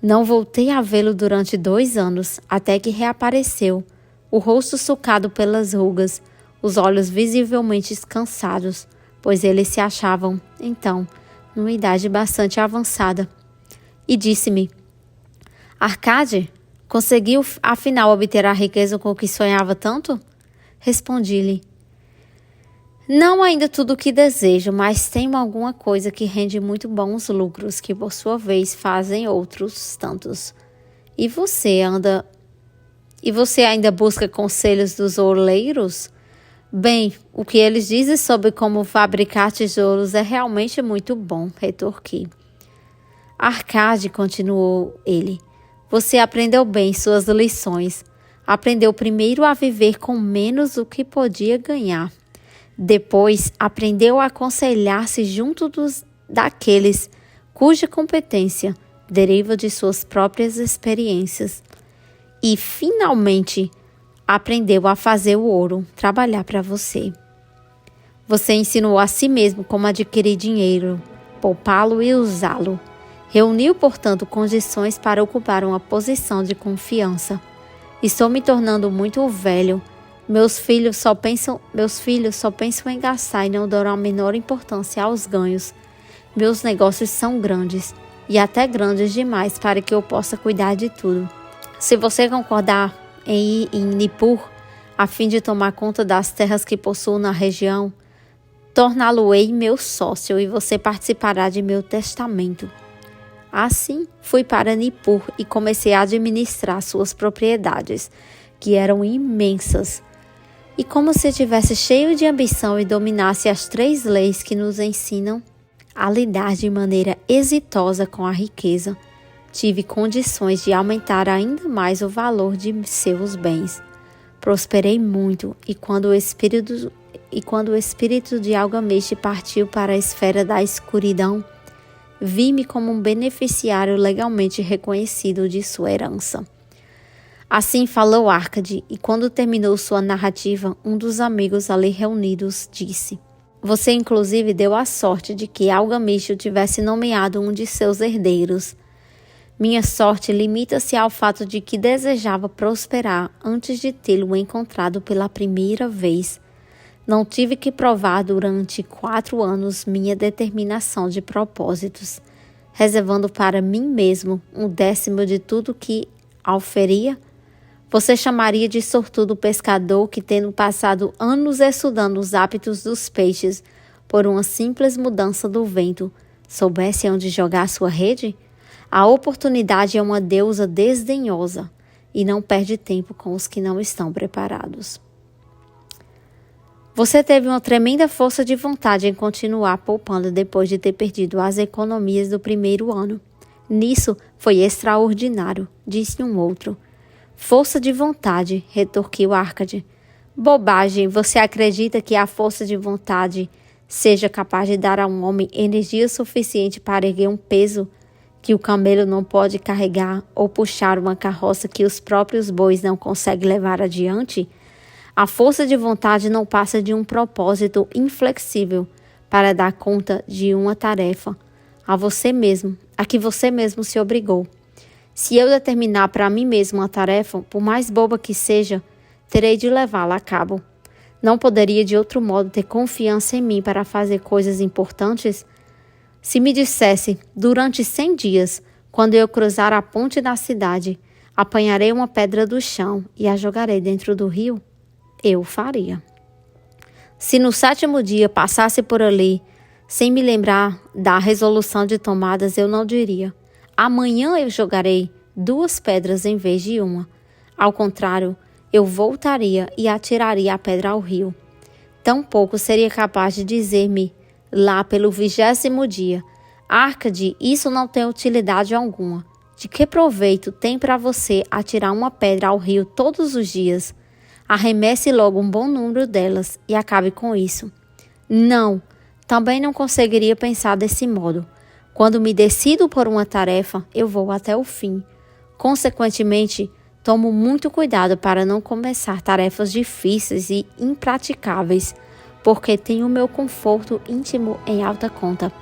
Não voltei a vê-lo durante 2 anos, até que reapareceu, o rosto sulcado pelas rugas, os olhos visivelmente cansados, pois eles se achavam, então, numa idade bastante avançada. E disse-me: Arcade, conseguiu afinal obter a riqueza com que sonhava tanto? Respondi-lhe: Não ainda tudo o que desejo, mas tenho alguma coisa que rende muito bons lucros, que por sua vez fazem outros tantos. E você ainda busca conselhos dos ouleiros? Bem, o que eles dizem sobre como fabricar tijolos é realmente muito bom, retorqui. Arcade, continuou ele, você aprendeu bem suas lições. Aprendeu primeiro a viver com menos do que podia ganhar. Depois, aprendeu a aconselhar-se junto daqueles cuja competência deriva de suas próprias experiências. E, finalmente, aprendeu a fazer o ouro trabalhar para você. Você ensinou a si mesmo como adquirir dinheiro, poupá-lo e usá-lo. Reuniu, portanto, condições para ocupar uma posição de confiança. Estou me tornando muito velho. Meus filhos só pensam em gastar e não dão a menor importância aos ganhos. Meus negócios são grandes, e até grandes demais para que eu possa cuidar de tudo. Se você concordar em ir em Nippur, a fim de tomar conta das terras que possuo na região, torná-lo-ei meu sócio e você participará de meu testamento. Assim, fui para Nippur e comecei a administrar suas propriedades, que eram imensas. E como se estivesse cheio de ambição e dominasse as 3 leis que nos ensinam a lidar de maneira exitosa com a riqueza, tive condições de aumentar ainda mais o valor de seus bens. Prosperei muito e quando o espírito de Algamish partiu para a esfera da escuridão, vi-me como um beneficiário legalmente reconhecido de sua herança. Assim falou Arcade, e quando terminou sua narrativa, um dos amigos ali reunidos disse: Você inclusive deu a sorte de que Algamish o tivesse nomeado um de seus herdeiros. Minha sorte limita-se ao fato de que desejava prosperar antes de tê-lo encontrado pela primeira vez. Não tive que provar durante 4 anos minha determinação de propósitos, reservando para mim mesmo 1/10 de tudo que auferia. Você chamaria de sortudo o pescador que, tendo passado anos estudando os hábitos dos peixes por uma simples mudança do vento, soubesse onde jogar sua rede? A oportunidade é uma deusa desdenhosa e não perde tempo com os que não estão preparados. Você teve uma tremenda força de vontade em continuar poupando depois de ter perdido as economias do primeiro ano. Nisso foi extraordinário, disse um outro. Força de vontade, retorquiu Arcade. Bobagem, você acredita que a força de vontade seja capaz de dar a um homem energia suficiente para erguer um peso que o camelo não pode carregar ou puxar uma carroça que os próprios bois não conseguem levar adiante? A força de vontade não passa de um propósito inflexível para dar conta de uma tarefa a que você mesmo se obrigou. Se eu determinar para mim mesmo uma tarefa, por mais boba que seja, terei de levá-la a cabo. Não poderia de outro modo ter confiança em mim para fazer coisas importantes? Se me dissesse, durante 100 dias, quando eu cruzar a ponte da cidade, apanharei uma pedra do chão e a jogarei dentro do rio, eu faria. Se no 7º dia passasse por ali, sem me lembrar da resolução de tomadas, eu não diria: amanhã eu jogarei 2 pedras em vez de uma. Ao contrário, eu voltaria e atiraria a pedra ao rio. Tampouco seria capaz de dizer-me, lá pelo 20º dia, Arcade, isso não tem utilidade alguma. De que proveito tem para você atirar uma pedra ao rio todos os dias? Arremesse logo um bom número delas e acabe com isso. Não, também não conseguiria pensar desse modo. Quando me decido por uma tarefa, eu vou até o fim. Consequentemente, tomo muito cuidado para não começar tarefas difíceis e impraticáveis, porque tenho meu conforto íntimo em alta conta.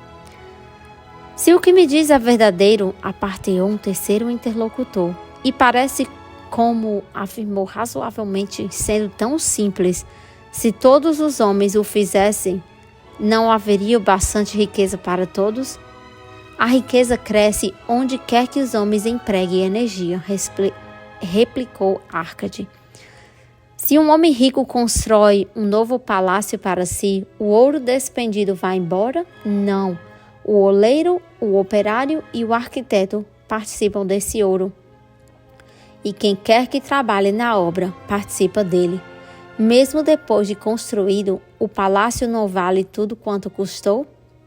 Se o que me diz é verdadeiro, aparteou um terceiro interlocutor, e parece como afirmou razoavelmente, sendo tão simples, se todos os homens o fizessem, não haveria bastante riqueza para todos? A riqueza cresce onde quer que os homens empreguem energia, replicou Arcade. Se um homem rico constrói um novo palácio para si, o ouro despendido vai embora? Não. O oleiro, o operário e o arquiteto participam desse ouro. E quem quer que trabalhe na obra participa dele. Mesmo depois de construído, o palácio não vale tudo quanto custou?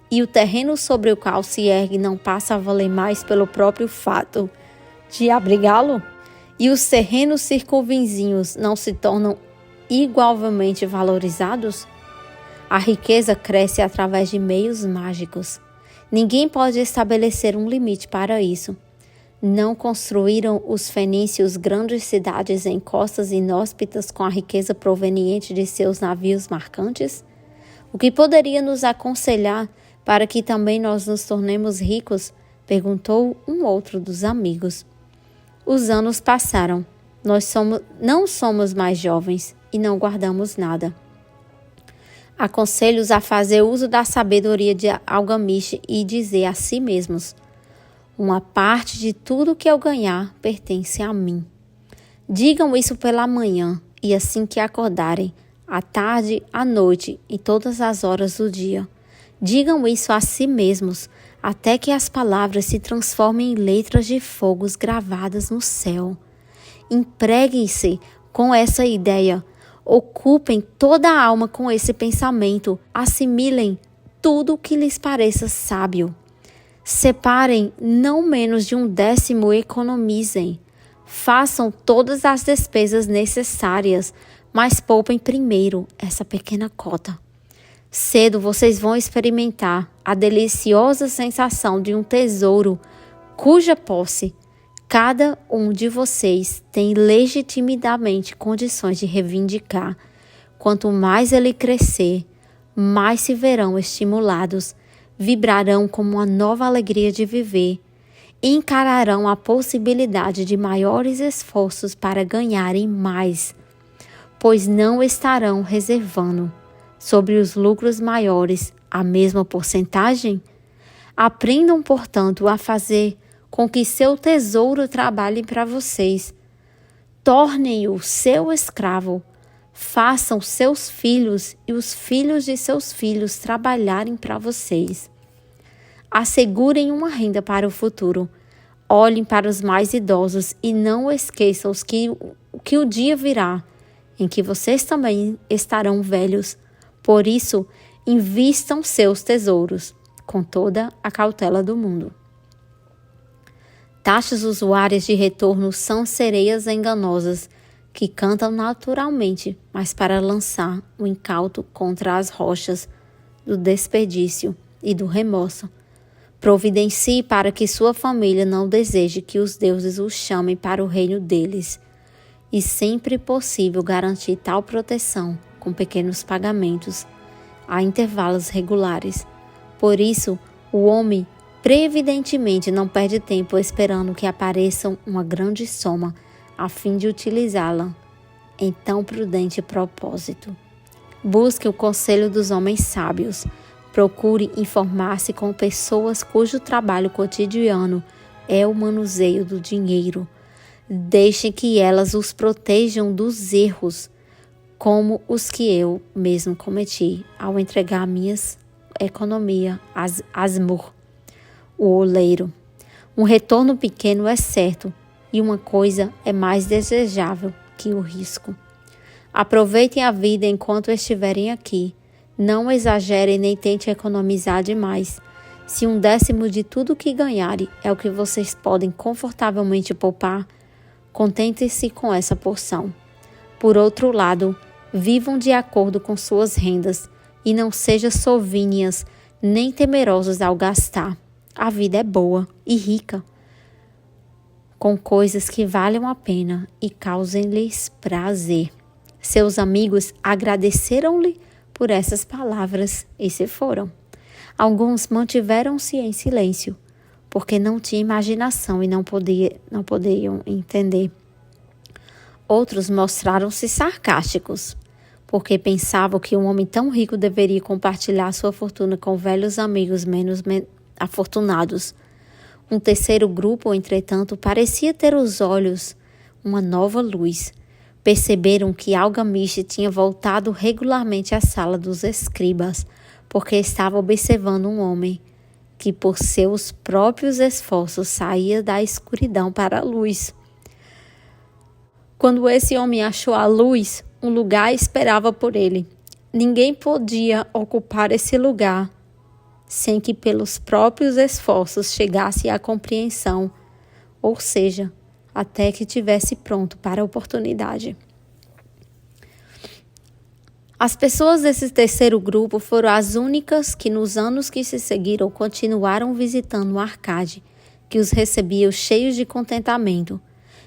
E o terreno sobre o qual se ergue não passa a valer mais pelo próprio fato de abrigá-lo? E os terrenos circunvizinhos não se tornam igualmente valorizados? A riqueza cresce através de meios mágicos. Ninguém pode estabelecer um limite para isso. Não construíram os fenícios grandes cidades em costas inóspitas com a riqueza proveniente de seus navios marcantes? O que poderia nos aconselhar para que também nós nos tornemos ricos? Perguntou um outro dos amigos. Os anos passaram. Não somos mais jovens e não guardamos nada. Aconselho-os a fazer uso da sabedoria de Algamish e dizer a si mesmos: uma parte de tudo que eu ganhar pertence a mim. Digam isso pela manhã e assim que acordarem, à tarde, à noite e todas as horas do dia. Digam isso a si mesmos, até que as palavras se transformem em letras de fogo gravadas no céu. Empreguem-se com essa ideia. Ocupem toda a alma com esse pensamento. Assimilem tudo o que lhes pareça sábio. Separem não menos de 1/10 e economizem. Façam todas as despesas necessárias, mas poupem primeiro essa pequena cota. Cedo vocês vão experimentar a deliciosa sensação de um tesouro cuja posse cada um de vocês tem legitimamente condições de reivindicar. Quanto mais ele crescer, mais se verão estimulados, vibrarão como uma nova alegria de viver e encararão a possibilidade de maiores esforços para ganharem mais, pois não estarão reservando sobre os lucros maiores a mesma porcentagem? Aprendam, portanto, a fazer com que seu tesouro trabalhe para vocês. Tornem-o seu escravo. Façam seus filhos e os filhos de seus filhos trabalharem para vocês. Assegurem uma renda para o futuro. Olhem para os mais idosos e não esqueçam que o dia virá em que vocês também estarão velhos. Por isso, invistam seus tesouros com toda a cautela do mundo. Taxas usuárias de retorno são sereias enganosas que cantam naturalmente, mas para lançar o incauto contra as rochas do desperdício e do remorso. Providencie para que sua família não deseje que os deuses o chamem para o reino deles, e sempre possível garantir tal proteção com pequenos pagamentos a intervalos regulares. Por isso, o homem previdentemente não perde tempo esperando que apareça uma grande soma a fim de utilizá-la em tão prudente propósito. Busque o conselho dos homens sábios. Procure informar-se com pessoas cujo trabalho cotidiano é o manuseio do dinheiro. Deixem que elas os protejam dos erros, como os que eu mesmo cometi ao entregar minhas economia às Asmur, o oleiro. Um retorno pequeno é certo, e uma coisa é mais desejável que o risco. Aproveitem a vida enquanto estiverem aqui. Não exagerem nem tentem economizar demais. Se 1/10 de tudo que ganharem é o que vocês podem confortavelmente poupar, contentem-se com essa porção. Por outro lado, vivam de acordo com suas rendas e não sejam sovinhas nem temerosos ao gastar. A vida é boa e rica, com coisas que valham a pena e causem-lhes prazer. Seus amigos agradeceram-lhe por essas palavras e se foram. Alguns mantiveram-se em silêncio, porque não tinham imaginação e não podiam entender. Outros mostraram-se sarcásticos, porque pensavam que um homem tão rico deveria compartilhar sua fortuna com velhos amigos menos afortunados. Um terceiro grupo, entretanto, parecia ter os olhos uma nova luz. Perceberam que Algamish tinha voltado regularmente à sala dos escribas, porque estava observando um homem que, por seus próprios esforços, saía da escuridão para a luz. Quando esse homem achou a luz, um lugar esperava por ele. Ninguém podia ocupar esse lugar sem que pelos próprios esforços chegasse à compreensão, ou seja, até que tivesse pronto para a oportunidade. As pessoas desse terceiro grupo foram as únicas que nos anos que se seguiram continuaram visitando o Arcade, que os recebia cheios de contentamento.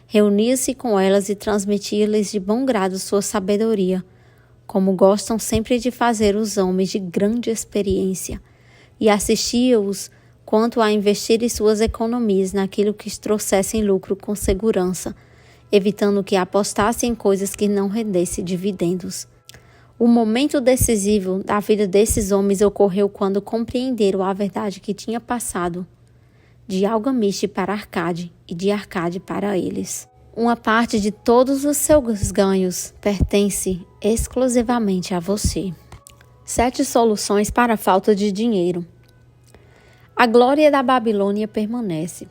Reunia-se com elas e transmitia-lhes de bom grado sua sabedoria, como gostam sempre de fazer os homens de grande experiência, e assistia-os quanto a investirem suas economias naquilo que trouxessem lucro com segurança, evitando que apostassem em coisas que não rendessem dividendos. O momento decisivo da vida desses homens ocorreu quando compreenderam a verdade que tinha passado de Algamish para Arcade e de Arcade para eles. Uma parte de todos os seus ganhos pertence exclusivamente a você. 7 soluções para a falta de dinheiro. A glória da Babilônia permanece,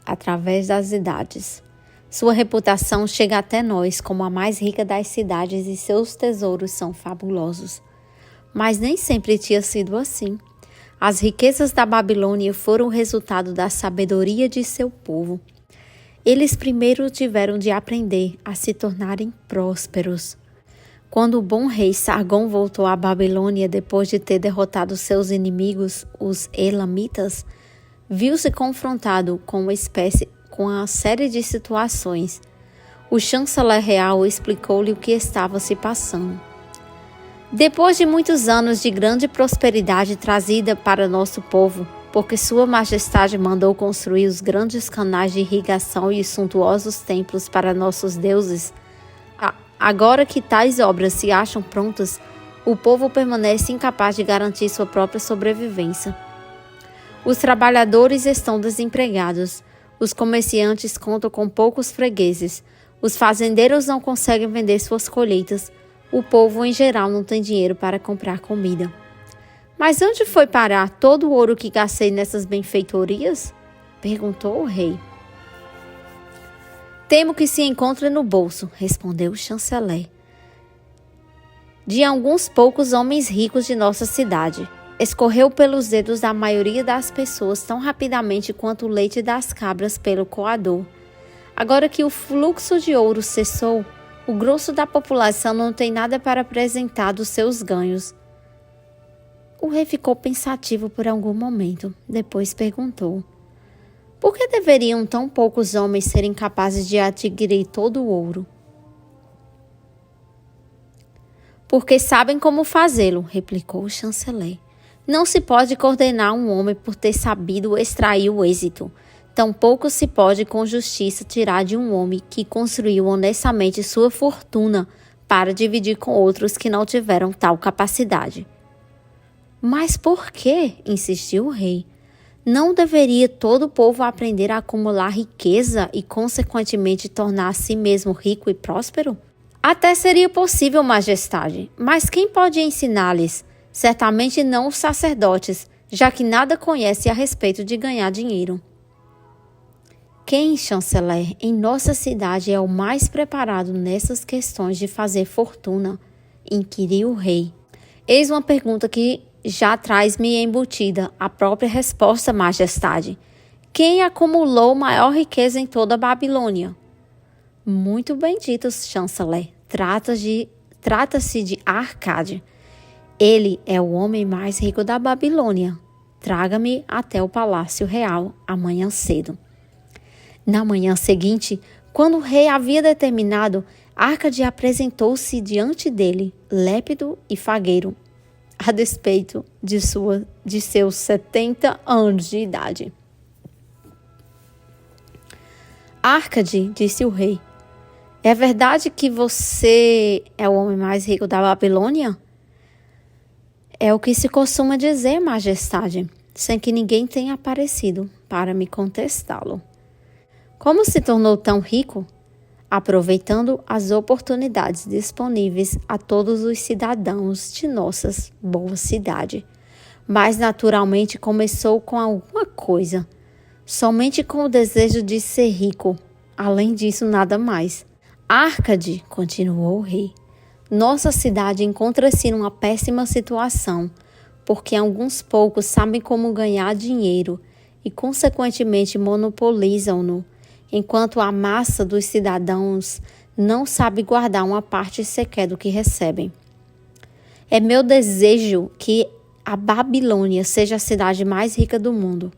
através das idades. Sua reputação chega até nós como a mais rica das cidades e seus tesouros são fabulosos. Mas nem sempre tinha sido assim. As riquezas da Babilônia foram o resultado da sabedoria de seu povo. Eles primeiro tiveram de aprender a se tornarem prósperos. Quando o bom rei Sargon voltou à Babilônia depois de ter derrotado seus inimigos, os elamitas, viu-se confrontado com uma série de situações. O chanceler real explicou-lhe o que estava se passando. Depois de muitos anos de grande prosperidade trazida para nosso povo, porque Sua Majestade mandou construir os grandes canais de irrigação e os suntuosos templos para nossos deuses, agora que tais obras se acham prontas, o povo permanece incapaz de garantir sua própria sobrevivência. Os trabalhadores estão desempregados, os comerciantes contam com poucos fregueses, os fazendeiros não conseguem vender suas colheitas, o povo em geral não tem dinheiro para comprar comida. Mas onde foi parar todo o ouro que gastei nessas benfeitorias? Perguntou o rei. Temo que se encontre no bolso, respondeu o chanceler, de alguns poucos homens ricos de nossa cidade. Escorreu pelos dedos da maioria das pessoas tão rapidamente quanto o leite das cabras pelo coador. Agora que o fluxo de ouro cessou, o grosso da população não tem nada para apresentar dos seus ganhos. O rei ficou pensativo por algum momento, depois perguntou: por que deveriam tão poucos homens serem capazes de adquirir todo o ouro? Porque sabem como fazê-lo, replicou o chanceler. Não se pode condenar um homem por ter sabido extrair o êxito. Tampouco se pode com justiça tirar de um homem que construiu honestamente sua fortuna para dividir com outros que não tiveram tal capacidade. Mas por quê? Insistiu o rei. Não deveria todo o povo aprender a acumular riqueza e, consequentemente, tornar a si mesmo rico e próspero? Até seria possível, majestade, mas quem pode ensinar-lhes? Certamente não os sacerdotes, já que nada conhecem a respeito de ganhar dinheiro. Quem, chanceler, em nossa cidade é o mais preparado nessas questões de fazer fortuna? Inquiriu o rei. Eis uma pergunta que já traz-me embutida a própria resposta, majestade. Quem acumulou maior riqueza em toda a Babilônia? Muito bem dito, chanceler. Trata-se de Arcade. Ele é o homem mais rico da Babilônia. Traga-me até o palácio real amanhã cedo. Na manhã seguinte, quando o rei havia determinado, Arcade apresentou-se diante dele, lépido e fagueiro, a despeito de seus 70 anos de idade. Arcade, disse o rei, é verdade que você é o homem mais rico da Babilônia? É o que se costuma dizer, majestade, sem que ninguém tenha aparecido para me contestá-lo. Como se tornou tão rico? Aproveitando as oportunidades disponíveis a todos os cidadãos de nossa boa cidade. Mas naturalmente começou com alguma coisa, somente com o desejo de ser rico. Além disso, nada mais. Arcade, continuou o rei, nossa cidade encontra-se numa péssima situação, porque alguns poucos sabem como ganhar dinheiro e, consequentemente, monopolizam-no, enquanto a massa dos cidadãos não sabe guardar uma parte sequer do que recebem. É meu desejo que a Babilônia seja a cidade mais rica do mundo.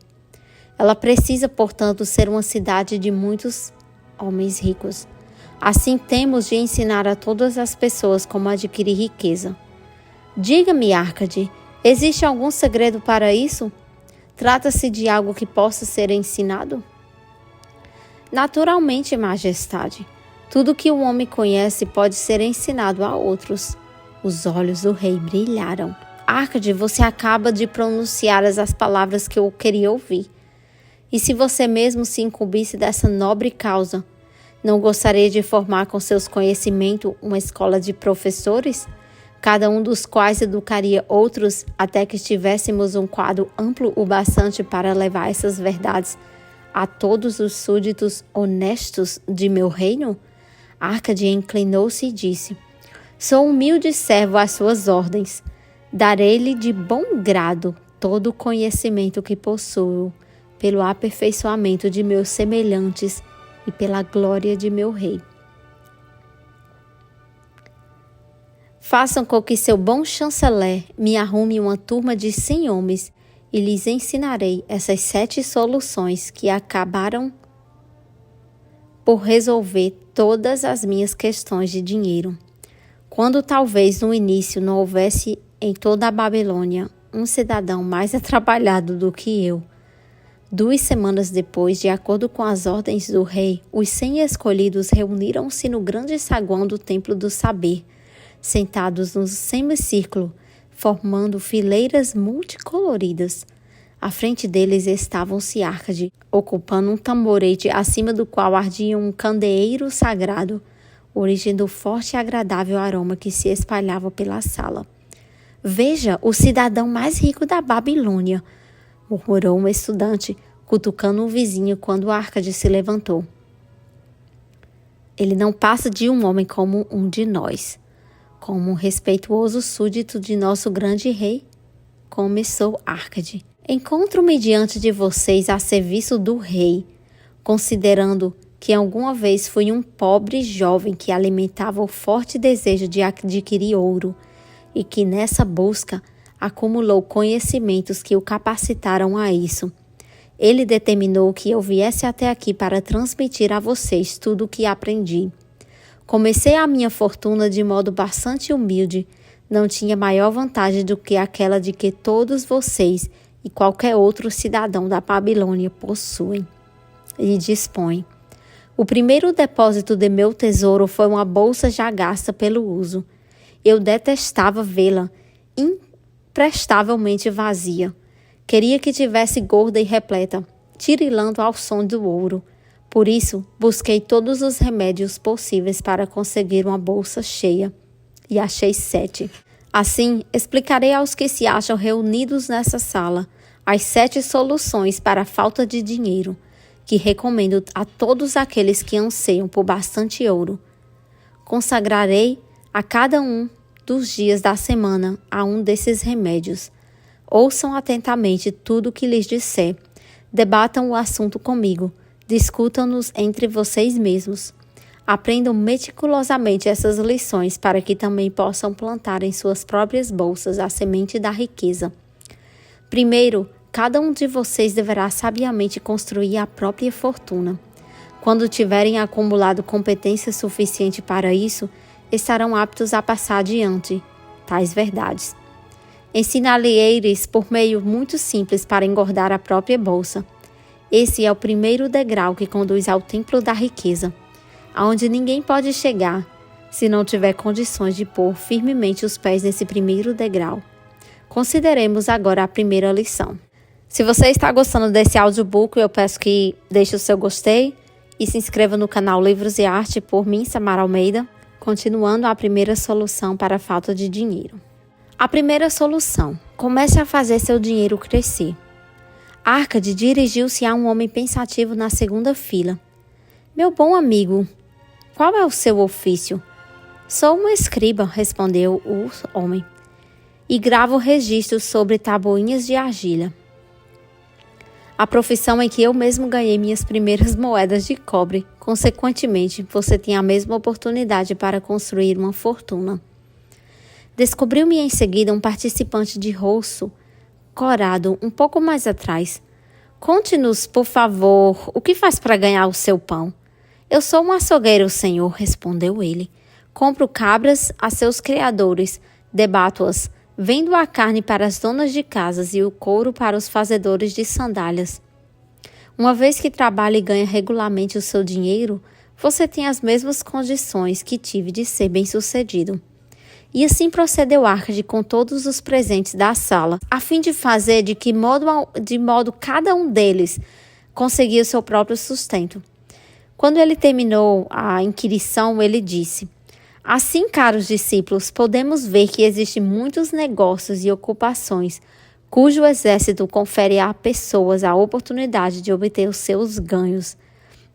Ela precisa, portanto, ser uma cidade de muitos homens ricos. Assim temos de ensinar a todas as pessoas como adquirir riqueza. Diga-me, Arcade, existe algum segredo para isso? Trata-se de algo que possa ser ensinado? Naturalmente, majestade. Tudo que um homem conhece pode ser ensinado a outros. Os olhos do rei brilharam. Arcade, você acaba de pronunciar as palavras que eu queria ouvir. E se você mesmo se incumbisse dessa nobre causa, não gostaria de formar com seus conhecimentos uma escola de professores, cada um dos quais educaria outros até que tivéssemos um quadro amplo o bastante para levar essas verdades a todos os súditos honestos de meu reino? Arcade inclinou-se e disse, sou humilde servo às suas ordens. Darei-lhe de bom grado todo o conhecimento que possuo, pelo aperfeiçoamento de meus semelhantes e pela glória de meu rei. Façam com que seu bom chanceler me arrume uma turma de 100 homens e lhes ensinarei essas 7 soluções que acabaram por resolver todas as minhas questões de dinheiro. Quando talvez no início não houvesse em toda a Babilônia um cidadão mais atrapalhado do que eu, 2 semanas depois, de acordo com as ordens do rei, os 100 escolhidos reuniram-se no grande saguão do Templo do Saber, sentados no semicírculo, formando fileiras multicoloridas. À frente deles estavam-se Arcade, ocupando um tamborete acima do qual ardia um candeeiro sagrado, origem do forte e agradável aroma que se espalhava pela sala. Veja, o cidadão mais rico da Babilônia, murmurou um estudante, cutucando um vizinho quando Arcade se levantou. Ele não passa de um homem como um de nós, como um respeituoso súdito de nosso grande rei, começou Arcade. Encontro-me diante de vocês a serviço do rei, considerando que alguma vez fui um pobre jovem que alimentava o forte desejo de adquirir ouro e que nessa busca acumulou conhecimentos que o capacitaram a isso. Ele determinou que eu viesse até aqui para transmitir a vocês tudo o que aprendi. Comecei a minha fortuna de modo bastante humilde, não tinha maior vantagem do que aquela de que todos vocês e qualquer outro cidadão da Babilônia possuem e dispõem. O primeiro depósito de meu tesouro foi uma bolsa já gasta pelo uso. Eu detestava vê-la imprestavelmente vazia. Queria que tivesse gorda e repleta, tirilando ao som do ouro. Por isso, busquei todos os remédios possíveis para conseguir uma bolsa cheia. E achei 7. Assim, explicarei aos que se acham reunidos nessa sala as 7 soluções para a falta de dinheiro. que recomendo a todos aqueles que anseiam por bastante ouro. Consagrarei a cada um dos dias da semana a um desses remédios. Ouçam atentamente tudo o que lhes disser. Debatam o assunto comigo. Discutam-nos entre vocês mesmos. Aprendam meticulosamente essas lições para que também possam plantar em suas próprias bolsas a semente da riqueza. Primeiro, cada um de vocês deverá sabiamente construir a própria fortuna. Quando tiverem acumulado competência suficiente para isso, estarão aptos a passar adiante tais verdades. Ensinarei-lhes por meio muito simples para engordar a própria bolsa. Esse é o primeiro degrau que conduz ao templo da riqueza, aonde ninguém pode chegar se não tiver condições de pôr firmemente os pés nesse primeiro degrau. Consideremos agora a primeira lição. Se você está gostando desse audiobook, eu peço que deixe o seu gostei e se inscreva no canal Livros e Arte por mim, Samara Almeida, continuando a primeira solução para a falta de dinheiro. A primeira solução: comece a fazer seu dinheiro crescer. Arcade dirigiu-se a um homem pensativo na segunda fila. Meu bom amigo, qual é o seu ofício? Sou um escriba, respondeu o homem, e gravo registros sobre tabuinhas de argila. A profissão em que eu mesmo ganhei minhas primeiras moedas de cobre. Consequentemente, você tem a mesma oportunidade para construir uma fortuna. Descobriu-me em seguida um participante de rosto corado um pouco mais atrás. Conte-nos, por favor, o que faz para ganhar o seu pão? Eu sou um açougueiro, senhor, respondeu ele. Compro cabras a seus criadores, debato-as, vendo a carne para as donas de casas e o couro para os fazedores de sandálias. Uma vez que trabalha e ganha regularmente o seu dinheiro, você tem as mesmas condições que tive de ser bem-sucedido. E assim procedeu Arcade com todos os presentes da sala, a fim de fazer de modo cada um deles conseguia o seu próprio sustento. Quando ele terminou a inquirição, ele disse: assim, caros discípulos, podemos ver que existem muitos negócios e ocupações cujo exército confere a pessoas a oportunidade de obter os seus ganhos.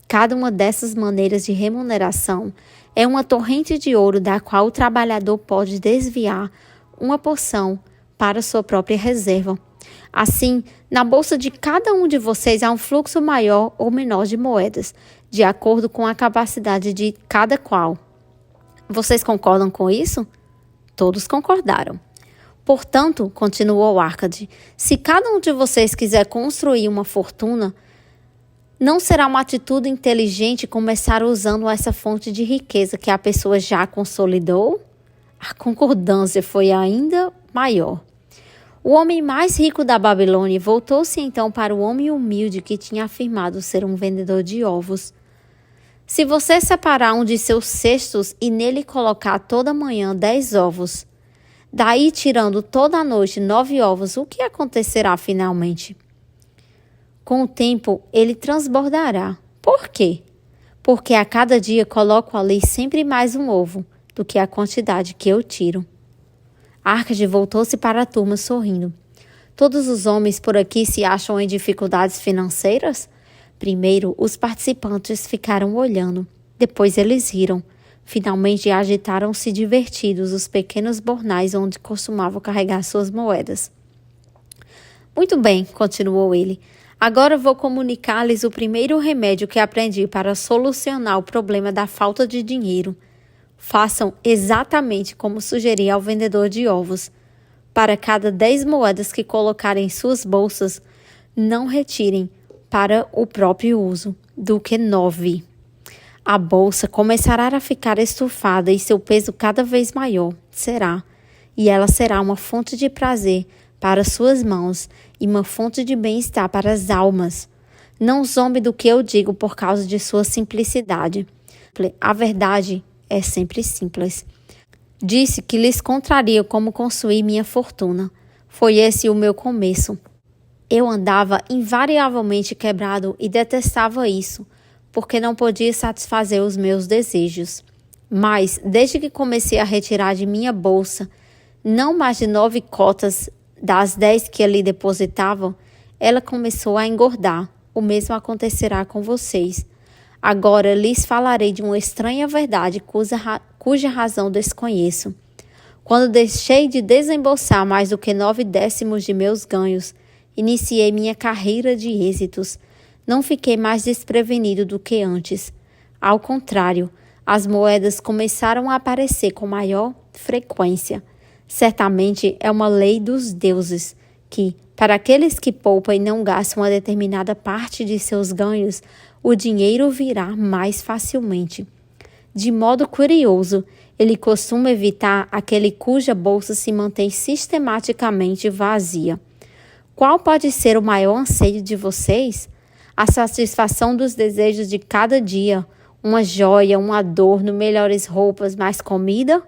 Cada uma dessas maneiras de remuneração é uma torrente de ouro da qual o trabalhador pode desviar uma porção para sua própria reserva. Assim, na bolsa de cada um de vocês há um fluxo maior ou menor de moedas, de acordo com a capacidade de cada qual. Vocês concordam com isso? Todos concordaram. Portanto, continuou Arcade, se cada um de vocês quiser construir uma fortuna, não será uma atitude inteligente começar usando essa fonte de riqueza que a pessoa já consolidou? A concordância foi ainda maior. O homem mais rico da Babilônia voltou-se então para o homem humilde que tinha afirmado ser um vendedor de ovos. Se você separar um de seus cestos e nele colocar toda manhã 10 ovos, daí tirando toda a noite 9 ovos, o que acontecerá finalmente? Com o tempo, ele transbordará. Por quê? Porque a cada dia coloco ali sempre mais um ovo do que a quantidade que eu tiro. Arcade voltou-se para a turma sorrindo. Todos os homens por aqui se acham em dificuldades financeiras? Primeiro, os participantes ficaram olhando. Depois eles riram. Finalmente agitaram-se divertidos os pequenos bornais onde costumavam carregar suas moedas. Muito bem, continuou ele. Agora vou comunicar-lhes o primeiro remédio que aprendi para solucionar o problema da falta de dinheiro. Façam exatamente como sugeri ao vendedor de ovos. Para cada 10 moedas que colocarem em suas bolsas, não retirem para o próprio uso do que 9. A bolsa começará a ficar estufada e seu peso cada vez maior será, e ela será uma fonte de prazer para suas mãos e uma fonte de bem-estar para as almas. Não zombe do que eu digo por causa de sua simplicidade. A verdade é sempre simples. Disse que lhes contaria como construir minha fortuna. Foi esse o meu começo. Eu andava invariavelmente quebrado e detestava isso, porque não podia satisfazer os meus desejos. Mas, desde que comecei a retirar de minha bolsa não mais de 9 cotas das 10 que ali depositavam, ela começou a engordar. o mesmo acontecerá com vocês. Agora lhes falarei de uma estranha verdade cuja razão desconheço. Quando deixei de desembolsar mais do que 9/10 de meus ganhos, iniciei minha carreira de êxitos. Não fiquei mais desprevenido do que antes. Ao contrário, as moedas começaram a aparecer com maior frequência. Certamente é uma lei dos deuses que, para aqueles que poupam e não gastam uma determinada parte de seus ganhos, o dinheiro virá mais facilmente. De modo curioso, ele costuma evitar aquele cuja bolsa se mantém sistematicamente vazia. Qual pode ser o maior anseio de vocês? A satisfação dos desejos de cada dia, uma joia, um adorno, melhores roupas, mais comida?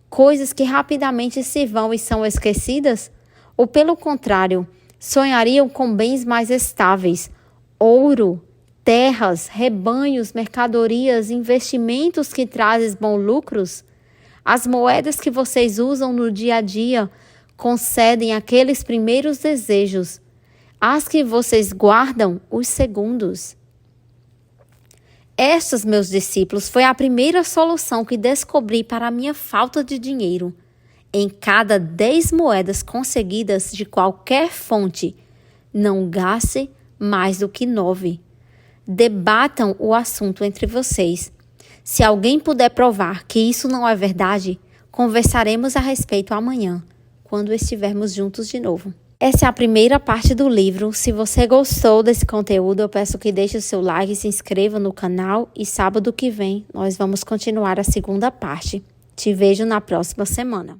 Coisas que rapidamente se vão e são esquecidas? Ou, pelo contrário, sonhariam com bens mais estáveis, ouro, terras, rebanhos, mercadorias, investimentos que trazem bons lucros? As moedas que vocês usam no dia a dia concedem aqueles primeiros desejos, as que vocês guardam os segundos. Estas, meus discípulos, foi a primeira solução que descobri para a minha falta de dinheiro. Em cada 10 moedas conseguidas de qualquer fonte, não gaste mais do que 9. Debatam o assunto entre vocês. Se alguém puder provar que isso não é verdade, conversaremos a respeito amanhã, quando estivermos juntos de novo. Essa é a primeira parte do livro. Se você gostou desse conteúdo, eu peço que deixe o seu like e se inscreva no canal. E sábado que vem, nós vamos continuar a segunda parte. Te vejo na próxima semana.